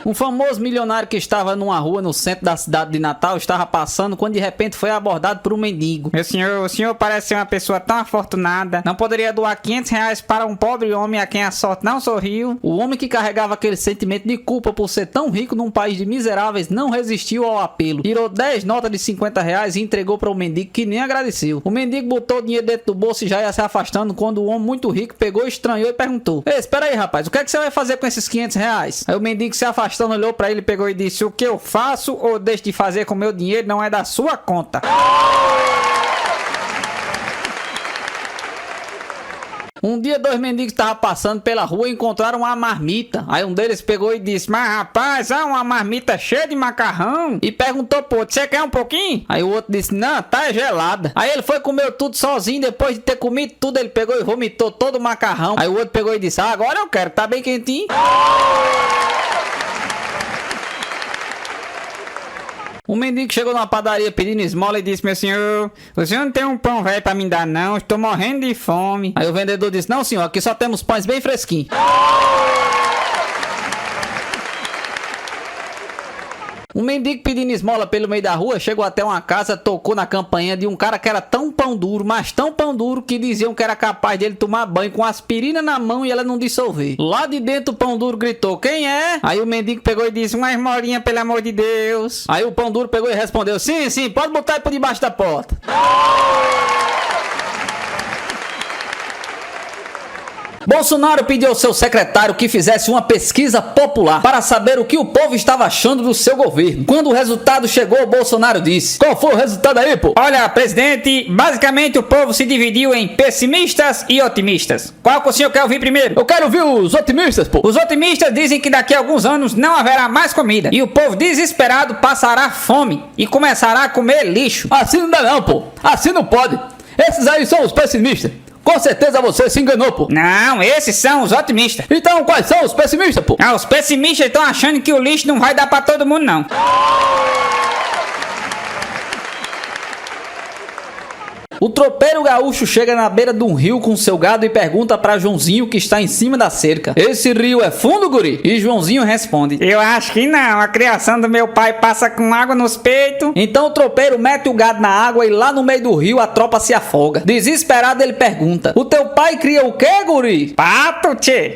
Speaker 1: Um famoso milionário que estava numa rua no centro da cidade de Natal estava passando quando de repente foi abordado por um mendigo. O senhor parece ser uma pessoa tão afortunada. Não poderia doar 500 reais para um pobre homem a quem a sorte não sorriu? O homem, que carregava aquele sentimento de culpa por ser tão rico num país de miseráveis, não resistiu ao apelo. Tirou 10 notas de 50 reais e entregou para o mendigo, que nem agradeceu. O mendigo botou o dinheiro dentro do bolso e já ia se afastando quando o homem muito rico pegou, estranhou e perguntou: ei, espera aí, rapaz, o que é que você vai fazer com esses 500 reais? Aí o mendigo, se afastou, olhou pra ele, pegou e disse: o que eu faço ou deixo de fazer com meu dinheiro não é da sua conta. Um dia, dois mendigos estavam passando pela rua e encontraram uma marmita. Aí um deles pegou e disse: mas rapaz, uma marmita cheia de macarrão. E perguntou pro outro: você quer um pouquinho? Aí o outro disse: não, tá gelada. Aí ele foi comer tudo sozinho. Depois de ter comido tudo, ele pegou e vomitou todo o macarrão. Aí o outro pegou e disse: agora eu quero, tá bem quentinho.
Speaker 3: Um mendigo chegou numa padaria pedindo esmola e disse: meu senhor, o senhor não tem um pão velho pra me dar não? Estou morrendo de fome.
Speaker 1: Aí o vendedor disse: não senhor, aqui só temos pães bem fresquinhos. Um mendigo pedindo esmola pelo meio da rua chegou até uma casa, tocou na campainha de um cara que era tão pão duro, mas tão pão duro, que diziam que era capaz dele tomar banho com aspirina na mão e ela não dissolver. Lá de dentro o pão duro gritou: quem é? Aí o mendigo pegou e disse: uma esmolinha, pelo amor de Deus. Aí o pão duro pegou e respondeu: sim, sim, pode botar aí por debaixo da porta. Bolsonaro pediu ao seu secretário que fizesse uma pesquisa popular para saber o que o povo estava achando do seu governo. Quando o resultado chegou, o Bolsonaro disse: qual foi o resultado aí, pô?
Speaker 3: Olha, presidente, basicamente o povo se dividiu em pessimistas e otimistas. Qual que o senhor quer ouvir primeiro?
Speaker 1: Eu quero ouvir os otimistas, pô.
Speaker 3: Os otimistas dizem que daqui a alguns anos não haverá mais comida e o povo desesperado passará fome e começará a comer lixo.
Speaker 1: Assim não dá não, pô. Assim não pode. Esses aí são os pessimistas. Com certeza você se enganou, pô.
Speaker 3: Não, esses são os otimistas.
Speaker 1: Então quais são os pessimistas, pô?
Speaker 3: Ah, os pessimistas estão achando que o lixo não vai dar pra todo mundo, não.
Speaker 1: O tropeiro gaúcho chega na beira de um rio com seu gado e pergunta pra Joãozinho, que está em cima da cerca: esse rio é fundo, guri? E Joãozinho responde:
Speaker 3: eu acho que não, a criação do meu pai passa com água nos peitos.
Speaker 1: Então o tropeiro mete o gado na água e lá no meio do rio a tropa se afoga. Desesperado ele pergunta: o teu pai cria o quê, guri?
Speaker 3: Pato, tchê.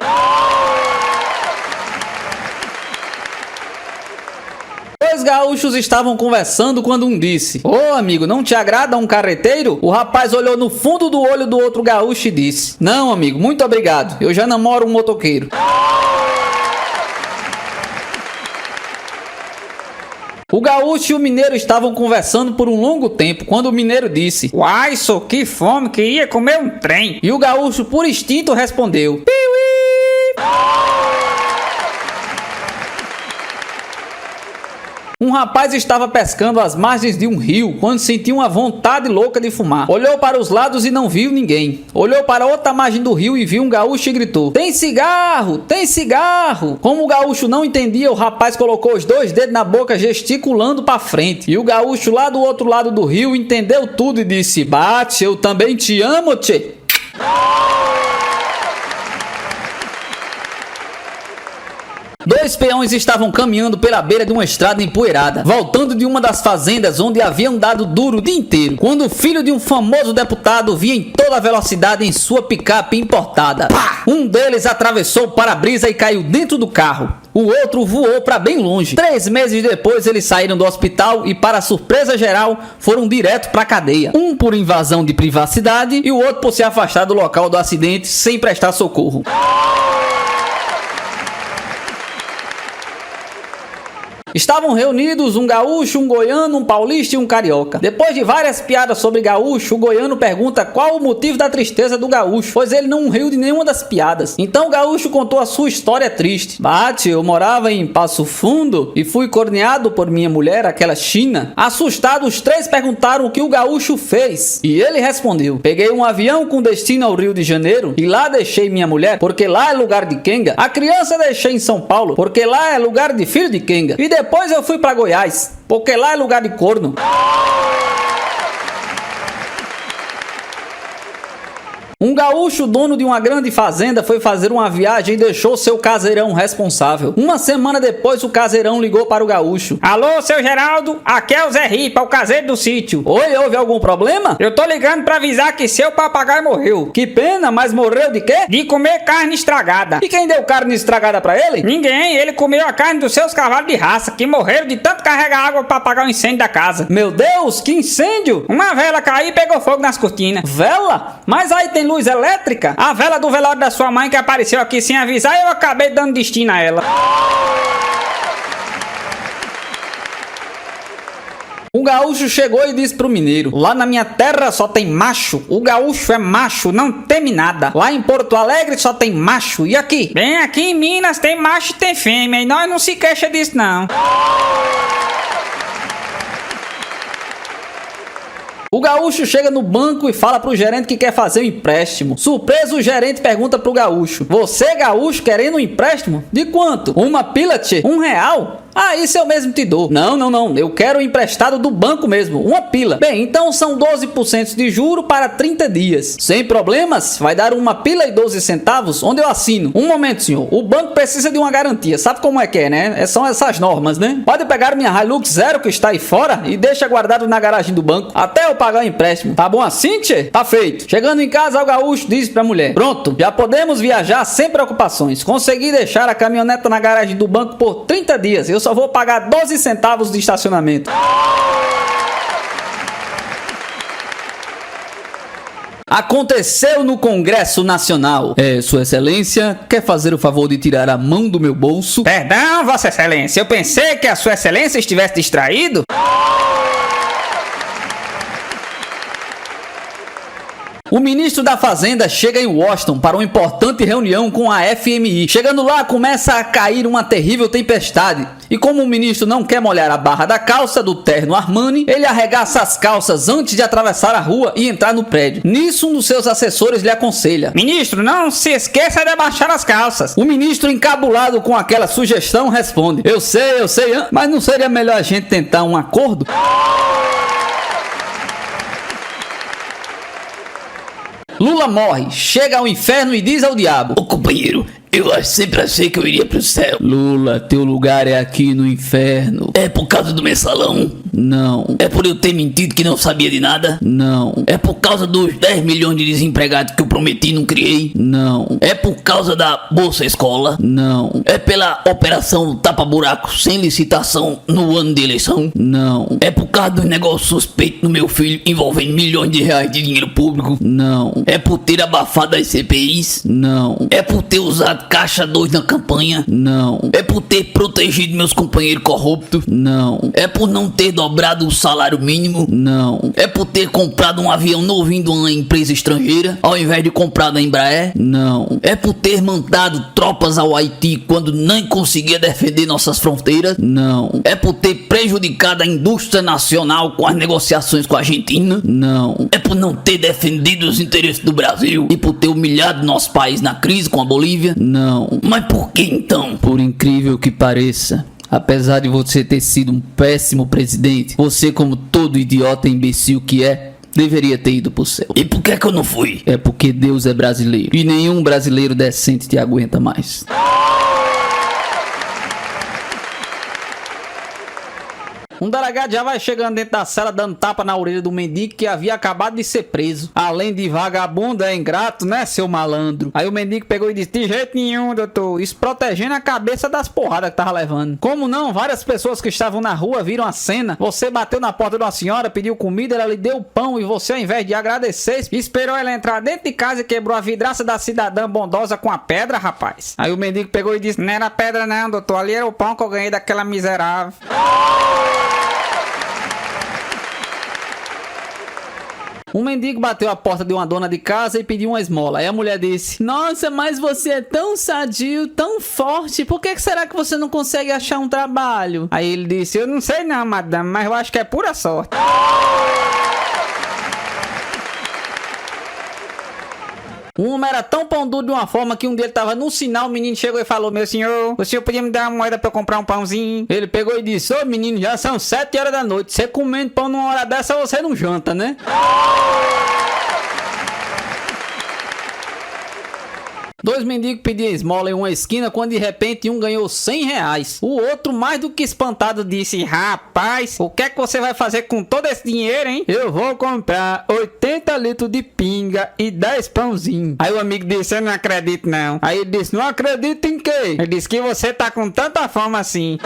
Speaker 1: Dois gaúchos estavam conversando quando um disse: ô amigo, não te agrada um carreteiro? O rapaz olhou no fundo do olho do outro gaúcho e disse: não amigo, muito obrigado, eu já namoro um motoqueiro. O gaúcho e o mineiro estavam conversando por um longo tempo, quando o mineiro disse:
Speaker 3: uai, só que fome, queria comer um trem.
Speaker 1: E o gaúcho por instinto respondeu: piuí. Um rapaz estava pescando às margens de um rio quando sentiu uma vontade louca de fumar. Olhou para os lados e não viu ninguém. Olhou para outra margem do rio e viu um gaúcho e gritou: tem cigarro! Tem cigarro! Como o gaúcho não entendia, o rapaz colocou os dois dedos na boca gesticulando para frente. E o gaúcho lá do outro lado do rio entendeu tudo e disse: bate, eu também te amo, tchê! Dois peões estavam caminhando pela beira de uma estrada empoeirada, voltando de uma das fazendas onde haviam dado duro o dia inteiro, quando o filho de um famoso deputado vinha em toda velocidade em sua picape importada. Pá! Um deles atravessou o para-brisa e caiu dentro do carro. O outro voou para bem longe. 3 meses depois eles saíram do hospital e, para surpresa geral, foram direto para a cadeia. Um por invasão de privacidade e o outro por se afastar do local do acidente sem prestar socorro. Estavam reunidos um gaúcho, um goiano, um paulista e um carioca. Depois de várias piadas sobre gaúcho, o goiano pergunta qual o motivo da tristeza do gaúcho, pois ele não riu de nenhuma das piadas. Então o gaúcho contou a sua história triste. Bate, eu morava em Passo Fundo e fui corneado por minha mulher, aquela china. Assustados, os três perguntaram o que o gaúcho fez. E ele respondeu: peguei um avião com destino ao Rio de Janeiro e lá deixei minha mulher, porque lá é lugar de quenga. A criança deixei em São Paulo, porque lá é lugar de filho de quenga. E depois eu fui pra Goiás, porque lá é lugar de corno. Um gaúcho, dono de uma grande fazenda, foi fazer uma viagem e deixou seu caseirão responsável. Uma semana depois, o caseirão ligou para o gaúcho:
Speaker 3: alô, seu Geraldo, aqui é o Zé Ripa, o caseiro do sítio.
Speaker 1: Oi, houve algum problema?
Speaker 3: Eu tô ligando pra avisar que seu papagaio morreu.
Speaker 1: Que pena, mas morreu de quê?
Speaker 3: De comer carne estragada.
Speaker 1: E quem deu carne estragada pra ele?
Speaker 3: Ninguém, ele comeu a carne dos seus cavalos de raça, que morreram de tanto carregar água pra apagar o incêndio da casa.
Speaker 1: Meu Deus, que incêndio!
Speaker 3: Uma vela caiu e pegou fogo nas cortinas.
Speaker 1: Vela? Mas aí tem luz elétrica?
Speaker 3: A vela do velório da sua mãe que apareceu aqui sem avisar e eu acabei dando destino a ela.
Speaker 1: Um gaúcho chegou e disse pro mineiro: lá na minha terra só tem macho. O gaúcho é macho, não teme nada. Lá em Porto Alegre só tem macho. E aqui?
Speaker 3: Bem, aqui em Minas tem macho e tem fêmea e nós não se queixa disso não.
Speaker 1: O gaúcho chega no banco e fala pro gerente que quer fazer um empréstimo. Surpreso, o gerente pergunta pro gaúcho: você, gaúcho, querendo um empréstimo? De quanto? Uma pila, tchê? R$1? Isso eu mesmo te dou. Não, eu quero emprestado do banco mesmo, uma pila. Bem, então são 12% de juro para 30 dias. Sem problemas, vai dar uma pila e 12 centavos, onde eu assino. Um momento, senhor, o banco precisa de uma garantia, sabe como é que é, né? São essas normas, né? Pode pegar minha Hilux Zero que está aí fora e deixa guardado na garagem do banco, até eu pagar o empréstimo. Tá bom assim, tchê? Tá feito. Chegando em casa, o gaúcho disse pra mulher: pronto, já podemos viajar sem preocupações. Consegui deixar a caminhoneta na garagem do banco por 30 dias. Eu só vou pagar 12 centavos de estacionamento. Aconteceu no Congresso Nacional. Sua Excelência, quer fazer o favor de tirar a mão do meu bolso?
Speaker 3: Perdão, Vossa Excelência, eu pensei que a Sua Excelência estivesse distraído.
Speaker 1: O ministro da Fazenda chega em Washington para uma importante reunião com a FMI. Chegando lá, começa a cair uma terrível tempestade. E como o ministro não quer molhar a barra da calça do terno Armani, ele arregaça as calças antes de atravessar a rua e entrar no prédio. Nisso, um dos seus assessores lhe aconselha:
Speaker 3: ministro, não se esqueça de abaixar as calças.
Speaker 1: O ministro, encabulado com aquela sugestão, responde: eu sei, mas não seria melhor a gente tentar um acordo? Lula morre, chega ao inferno e diz ao diabo:
Speaker 4: ô companheiro, eu sempre achei que eu iria pro céu.
Speaker 1: Lula, teu lugar é aqui no inferno.
Speaker 4: É por causa do mensalão?
Speaker 1: Não.
Speaker 4: É por eu ter mentido que não sabia de nada?
Speaker 1: Não.
Speaker 4: É por causa dos 10 milhões de desempregados que eu prometi e não criei?
Speaker 1: Não.
Speaker 4: É por causa da Bolsa Escola?
Speaker 1: Não.
Speaker 4: É pela operação tapa-buraco sem licitação no ano de eleição?
Speaker 1: Não.
Speaker 4: É por causa dos negócios suspeitos no meu filho envolvendo milhões de reais de dinheiro público?
Speaker 1: Não.
Speaker 4: É por ter abafado as CPIs?
Speaker 1: Não.
Speaker 4: É por ter usado caixa 2 na campanha?
Speaker 1: Não.
Speaker 4: É por ter protegido meus companheiros corruptos?
Speaker 1: Não.
Speaker 4: É por não ter dobrado o salário mínimo?
Speaker 1: Não.
Speaker 4: É por ter comprado um avião novinho de uma empresa estrangeira ao invés de comprar da Embraer?
Speaker 1: Não.
Speaker 4: É por ter mandado tropas ao Haiti quando nem conseguia defender nossas fronteiras?
Speaker 1: Não.
Speaker 4: É por ter prejudicado a indústria nacional com as negociações com a Argentina?
Speaker 1: Não.
Speaker 4: É por não ter defendido os interesses do Brasil e por ter humilhado nosso país na crise com a Bolívia?
Speaker 1: Não.
Speaker 4: Mas por que então?
Speaker 1: Por incrível que pareça, apesar de você ter sido um péssimo presidente, você, como todo idiota e imbecil que é, deveria ter ido pro céu.
Speaker 4: E por que que eu não fui?
Speaker 1: É porque Deus é brasileiro e nenhum brasileiro decente te aguenta mais. Um delegado já vai chegando dentro da cela dando tapa na orelha do mendigo que havia acabado de ser preso. Além de vagabundo, é ingrato, né, seu malandro? Aí o mendigo pegou e disse: de jeito nenhum, doutor. Isso protegendo a cabeça das porradas que tava levando. Como não? Várias pessoas que estavam na rua viram a cena. Você bateu na porta de uma senhora, pediu comida, ela lhe deu pão e você, ao invés de agradecer, esperou ela entrar dentro de casa e quebrou a vidraça da cidadã bondosa com a pedra, rapaz. Aí o mendigo pegou e disse: não era pedra não, doutor. Ali era o pão que eu ganhei daquela miserável. Um mendigo bateu a porta de uma dona de casa e pediu uma esmola. Aí a mulher disse: nossa, mas você é tão sadio, tão forte, por que será que você não consegue achar um trabalho? Aí ele disse: eu não sei não, madame, mas eu acho que é pura sorte. Um homem era tão pão duro de uma forma que um dia ele tava no sinal, o menino chegou e falou: meu senhor, o senhor podia me dar uma moeda pra eu comprar um pãozinho? Ele pegou e disse: ô menino, já são 7 horas da noite, você comendo pão numa hora dessa, você não janta, né? Dois mendigos pediam esmola em uma esquina quando de repente um ganhou 100 reais. O outro, mais do que espantado, disse: rapaz, o que é que você vai fazer com todo esse dinheiro, hein? Eu vou comprar 80 litros de pinga e 10 pãozinhos. Aí o amigo disse: eu não acredito não. Aí ele disse: não acredito em quê? Ele disse que você tá com tanta fome assim.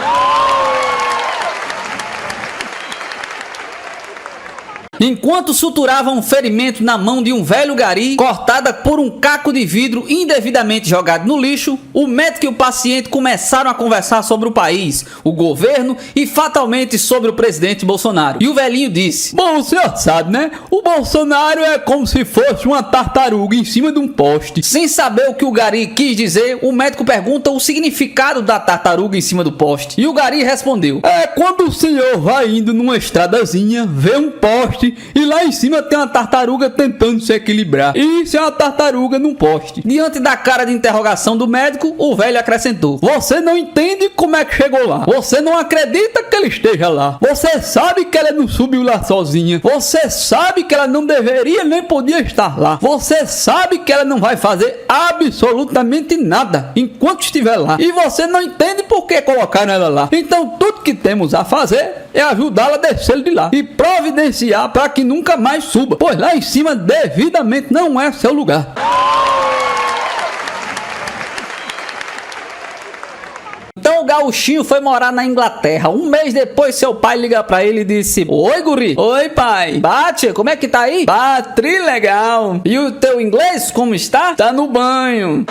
Speaker 1: Enquanto suturava um ferimento na mão de um velho gari, cortada por um caco de vidro indevidamente jogado no lixo, o médico e o paciente começaram a conversar sobre o país, o governo e fatalmente sobre o presidente Bolsonaro. E o velhinho disse: bom, você sabe, né? O Bolsonaro é como se fosse uma tartaruga em cima de um poste. Sem saber o que o gari quis dizer, o médico pergunta o significado da tartaruga em cima do poste. E o gari respondeu: é quando o senhor vai indo numa estradazinha, vê um poste poste e lá em cima tem uma tartaruga tentando se equilibrar. Isso é uma tartaruga num poste. Diante da cara de interrogação do médico, o velho acrescentou: você não entende como é que chegou lá. Você não acredita que ela esteja lá. Você sabe que ela não subiu lá sozinha. Você sabe que ela não deveria nem podia estar lá. Você sabe que ela não vai fazer absolutamente nada enquanto estiver lá. E você não entende por que colocaram ela lá. Então tudo que temos a fazer é ajudá-la a descer de lá e providenciar para que nunca mais suba, pois lá em cima devidamente não é seu lugar. Então o gauchinho foi morar na Inglaterra. Um mês depois seu pai liga pra ele e disse: oi, guri. Oi, pai. Bate, como é que tá aí? Tri legal. E o teu inglês como está? Tá no banho.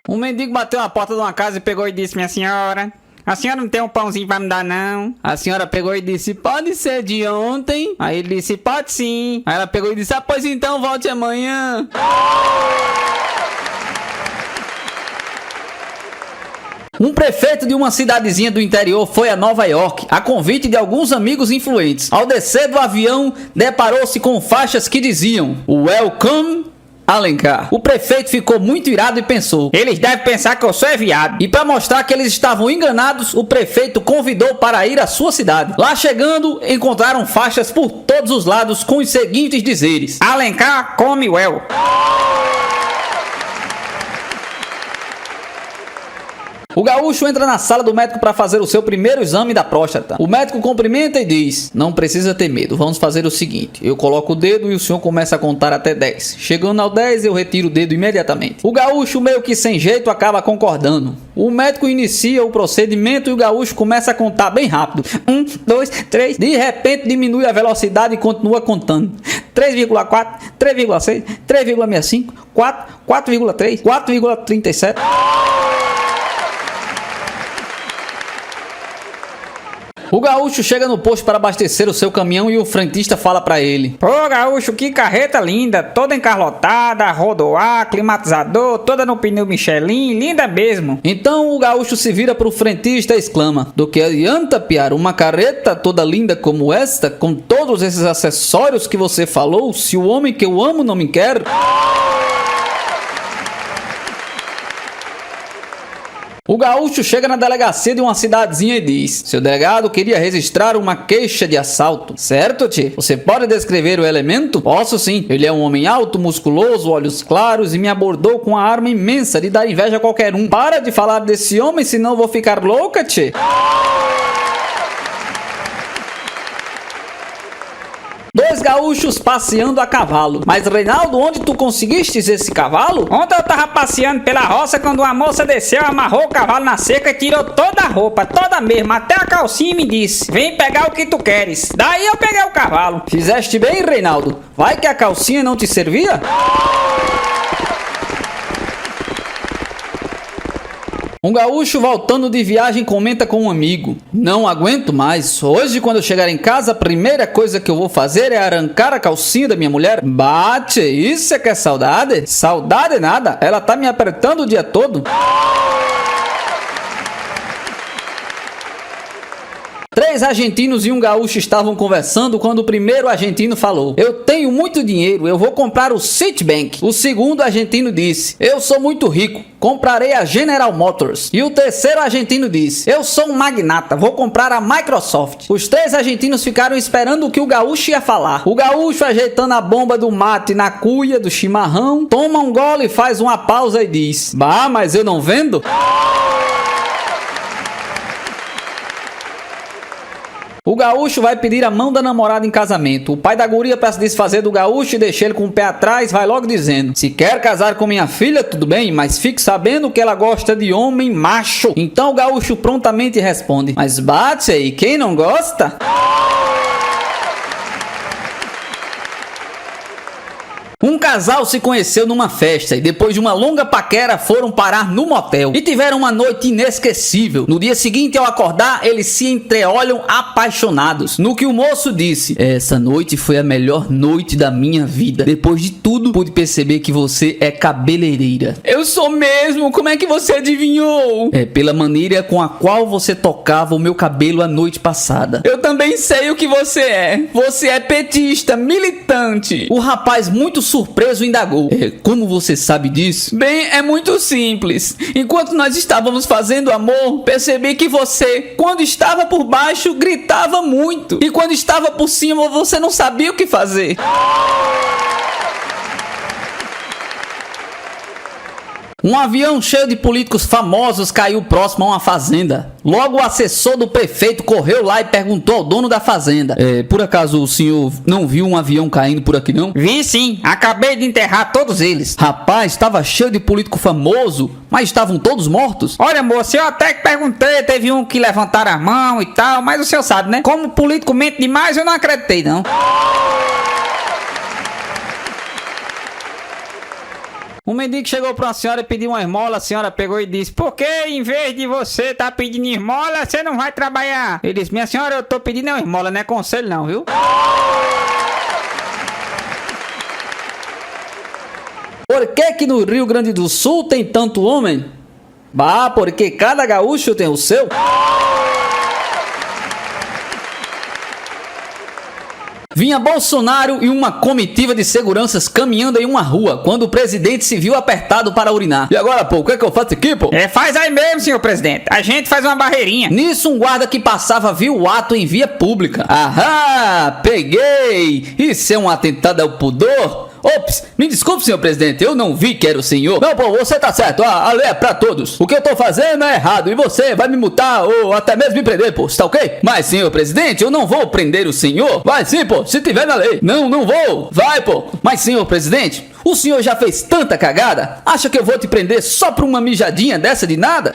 Speaker 3: Um mendigo bateu na porta de uma casa e pegou e disse: minha senhora, a senhora não tem um pãozinho pra me dar, não?
Speaker 1: A senhora pegou e disse: pode ser de ontem?
Speaker 3: Aí ele disse: pode sim.
Speaker 1: Aí ela pegou e disse: ah, pois então volte amanhã. Um prefeito de uma cidadezinha do interior foi a Nova York, a convite de alguns amigos influentes. Ao descer do avião, deparou-se com faixas que diziam: Welcome, Alencar. O prefeito ficou muito irado e pensou:
Speaker 3: eles devem pensar que eu sou viado.
Speaker 1: E para mostrar que eles estavam enganados, o prefeito convidou para ir à sua cidade. Lá chegando, encontraram faixas por todos os lados com os seguintes dizeres:
Speaker 3: Alencar come well.
Speaker 1: O gaúcho entra na sala do médico para fazer o seu primeiro exame da próstata. O médico cumprimenta e diz: não precisa ter medo, vamos fazer o seguinte: eu coloco o dedo e o senhor começa a contar até 10. Chegando ao 10, eu retiro o dedo imediatamente. O gaúcho, meio que sem jeito, acaba concordando. O médico inicia o procedimento e o gaúcho começa a contar bem rápido: 1, 2, 3. De repente diminui a velocidade e continua contando: 3,4, 3,6, 3,65, 4, 4,3, 4,37. O gaúcho chega no posto para abastecer o seu caminhão e o frentista fala para ele:
Speaker 3: pô, gaúcho, que carreta linda, toda encarlotada, rodoar, climatizador, toda no pneu Michelin, linda mesmo.
Speaker 1: Então o gaúcho se vira pro frentista e exclama: do que adianta, piar, uma carreta toda linda como esta, com todos esses acessórios que você falou, se o homem que eu amo não me quer? O gaúcho chega na delegacia de uma cidadezinha e diz: seu delegado, queria registrar uma queixa de assalto. Certo, tchê? Você pode descrever o elemento? Posso sim. Ele é um homem alto, musculoso, olhos claros e me abordou com uma arma imensa de dar inveja a qualquer um. Para de falar desse homem, senão vou ficar louca, tchê. Dois gaúchos passeando a cavalo. Mas Reinaldo, onde tu conseguiste esse cavalo?
Speaker 3: Ontem eu tava passeando pela roça quando uma moça desceu, amarrou o cavalo na cerca e tirou toda a roupa, toda mesmo, até a calcinha, e me disse: vem pegar o que tu queres. Daí eu peguei o cavalo.
Speaker 1: Fizeste bem, Reinaldo. Vai que a calcinha não te servia? Um gaúcho voltando de viagem comenta com um amigo: não aguento mais, hoje quando eu chegar em casa a primeira coisa que eu vou fazer é arrancar a calcinha da minha mulher. Bate, isso é que é saudade? Saudade nada, ela tá me apertando o dia todo. 3 argentinos e um gaúcho estavam conversando quando o primeiro argentino falou: eu tenho muito dinheiro, eu vou comprar o Citibank. O segundo argentino disse: eu sou muito rico, comprarei a General Motors. E o terceiro argentino disse: eu sou um magnata, vou comprar a Microsoft. Os 3 argentinos ficaram esperando o que o gaúcho ia falar. O gaúcho, ajeitando a bomba do mate na cuia do chimarrão, toma um gole, faz uma pausa e diz: bah, mas eu não vendo? O gaúcho vai pedir a mão da namorada em casamento. O pai da guria, para se desfazer do gaúcho e deixar ele com o pé atrás, vai logo dizendo: se quer casar com minha filha, tudo bem, mas fique sabendo que ela gosta de homem macho. Então o gaúcho prontamente responde: mas bate aí, quem não gosta? Um casal se conheceu numa festa e depois de uma longa paquera foram parar no motel e tiveram uma noite inesquecível. No dia seguinte, ao acordar, eles se entreolham apaixonados. No que o moço disse: essa noite foi a melhor noite da minha vida. Depois de tudo, pude perceber que você é cabeleireira. Eu sou mesmo? Como é que você adivinhou? Pela maneira com a qual você tocava o meu cabelo a noite passada. Eu também sei o que você é. Você é petista, militante. O rapaz, muito surpreso, indagou: como você sabe disso? Bem, é muito simples. Enquanto nós estávamos fazendo amor, percebi que você, quando estava por baixo, gritava muito. E quando estava por cima, você não sabia o que fazer. Um avião cheio de políticos famosos caiu próximo a uma fazenda. Logo, o assessor do prefeito correu lá e perguntou ao dono da fazenda: por acaso o senhor não viu um avião caindo por aqui, não?
Speaker 3: Vi sim, acabei de enterrar todos eles.
Speaker 1: Rapaz, estava cheio de político famoso, mas estavam todos mortos?
Speaker 3: Olha, moço, eu até que perguntei, teve um que levantaram a mão e tal, mas o senhor sabe, né? Como o político mente demais, eu não acreditei, não.
Speaker 2: Um mendigo chegou pra uma senhora e pediu uma esmola. A senhora pegou e disse: por que em vez de você tá pedindo esmola, você não vai trabalhar? Ele disse: minha senhora, eu tô pedindo uma esmola, não é conselho não, viu?
Speaker 1: Por que no Rio Grande do Sul tem tanto homem? Bah, porque cada gaúcho tem o seu. Vinha Bolsonaro e uma comitiva de seguranças caminhando em uma rua, quando o presidente se viu apertado para urinar. E agora, pô, o que é que eu faço aqui, pô?
Speaker 3: Faz aí mesmo, senhor presidente. A gente faz uma barreirinha.
Speaker 1: Nisso, um guarda que passava viu o ato em via pública. Ahá, peguei! Isso é um atentado ao pudor? Ops, me desculpe, senhor presidente, eu não vi que era o senhor. Não, pô, você tá certo, a lei é pra todos. O que eu tô fazendo é errado e você vai me multar ou até mesmo me prender, pô, tá ok? Mas, senhor presidente, eu não vou prender o senhor. Vai sim, pô, se tiver na lei. Não, não vou. Vai, pô. Mas, senhor presidente, o senhor já fez tanta cagada? Acha que eu vou te prender só por uma mijadinha dessa de nada?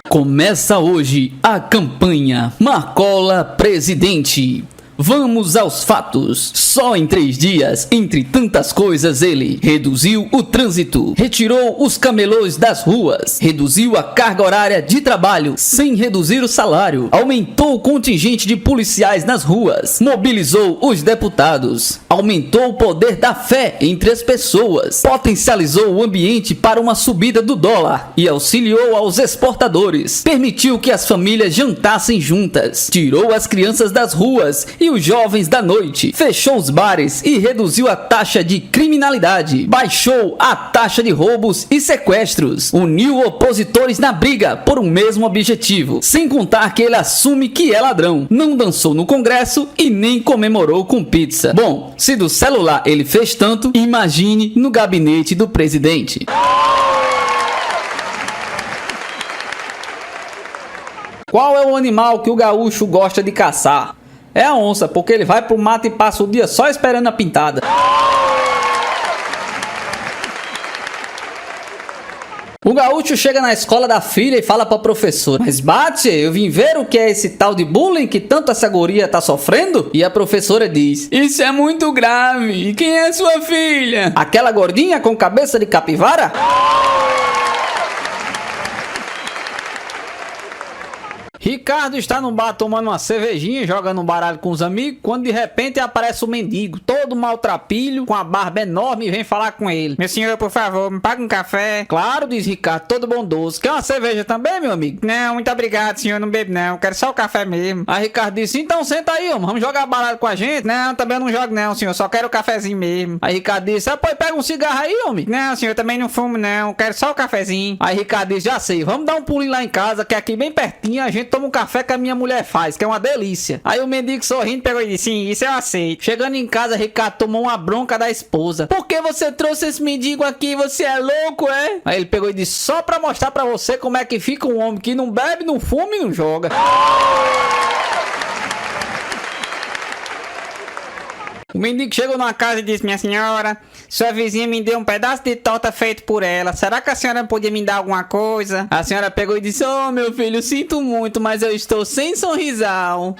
Speaker 1: Começa hoje a campanha Marcola Presidente. Vamos aos fatos. Só em 3 dias, entre tantas coisas, ele reduziu o trânsito, retirou os camelôs das ruas, reduziu a carga horária de trabalho sem reduzir o salário, aumentou o contingente de policiais nas ruas, mobilizou os deputados, aumentou o poder da fé entre as pessoas, potencializou o ambiente para uma subida do dólar e auxiliou aos exportadores, permitiu que as famílias jantassem juntas, tirou as crianças das ruas e os jovens da noite, fechou os bares e reduziu a taxa de criminalidade, baixou a taxa de roubos e sequestros, uniu opositores na briga por um mesmo objetivo, sem contar que ele assume que é ladrão, não dançou no Congresso e nem comemorou com pizza. Bom, se do celular ele fez tanto, imagine no gabinete do presidente. Qual é o animal que o gaúcho gosta de caçar? É a onça, porque ele vai pro mato e passa o dia só esperando a pintada. O gaúcho chega na escola da filha e fala pra professora: mas bate, eu vim ver o que é esse tal de bullying que tanto essa guria tá sofrendo? E a professora diz: isso é muito grave. E quem é sua filha? Aquela gordinha com cabeça de capivara? Ricardo está no bar tomando uma cervejinha, jogando um baralho com os amigos, quando de repente aparece um mendigo, todo maltrapilho, com a barba enorme, e vem falar com ele.
Speaker 3: Meu senhor, por favor, me paga um café.
Speaker 1: Claro, diz Ricardo, todo bondoso. Quer uma cerveja também, meu amigo?
Speaker 3: Não, muito obrigado, senhor, não bebo não, quero só o café mesmo.
Speaker 1: Aí Ricardo disse: então senta aí, homem, vamos jogar baralho com a gente?
Speaker 3: Não, também eu não jogo não, senhor, só quero o cafezinho mesmo.
Speaker 1: Aí Ricardo disse: ah, pô, pega um cigarro aí, homem.
Speaker 3: Não, senhor, também não fumo não, quero só o cafezinho.
Speaker 1: Aí Ricardo disse: já sei, vamos dar um pulinho lá em casa, que aqui bem pertinho a gente toma um café que a minha mulher faz, que é uma delícia. Aí o mendigo sorrindo pegou e disse: sim, isso eu aceito. Chegando em casa, Ricardo tomou uma bronca da esposa: por que você trouxe esse mendigo aqui? Você é louco, é? Aí ele pegou e disse: só pra mostrar pra você como é que fica um homem que não bebe, não fuma e não joga.
Speaker 3: O mendigo chegou numa casa e disse: minha senhora, sua vizinha me deu um pedaço de torta feito por ela. Será que a senhora podia me dar alguma coisa?
Speaker 1: A senhora pegou e disse: oh, meu filho, sinto muito, mas eu estou sem sorrisal.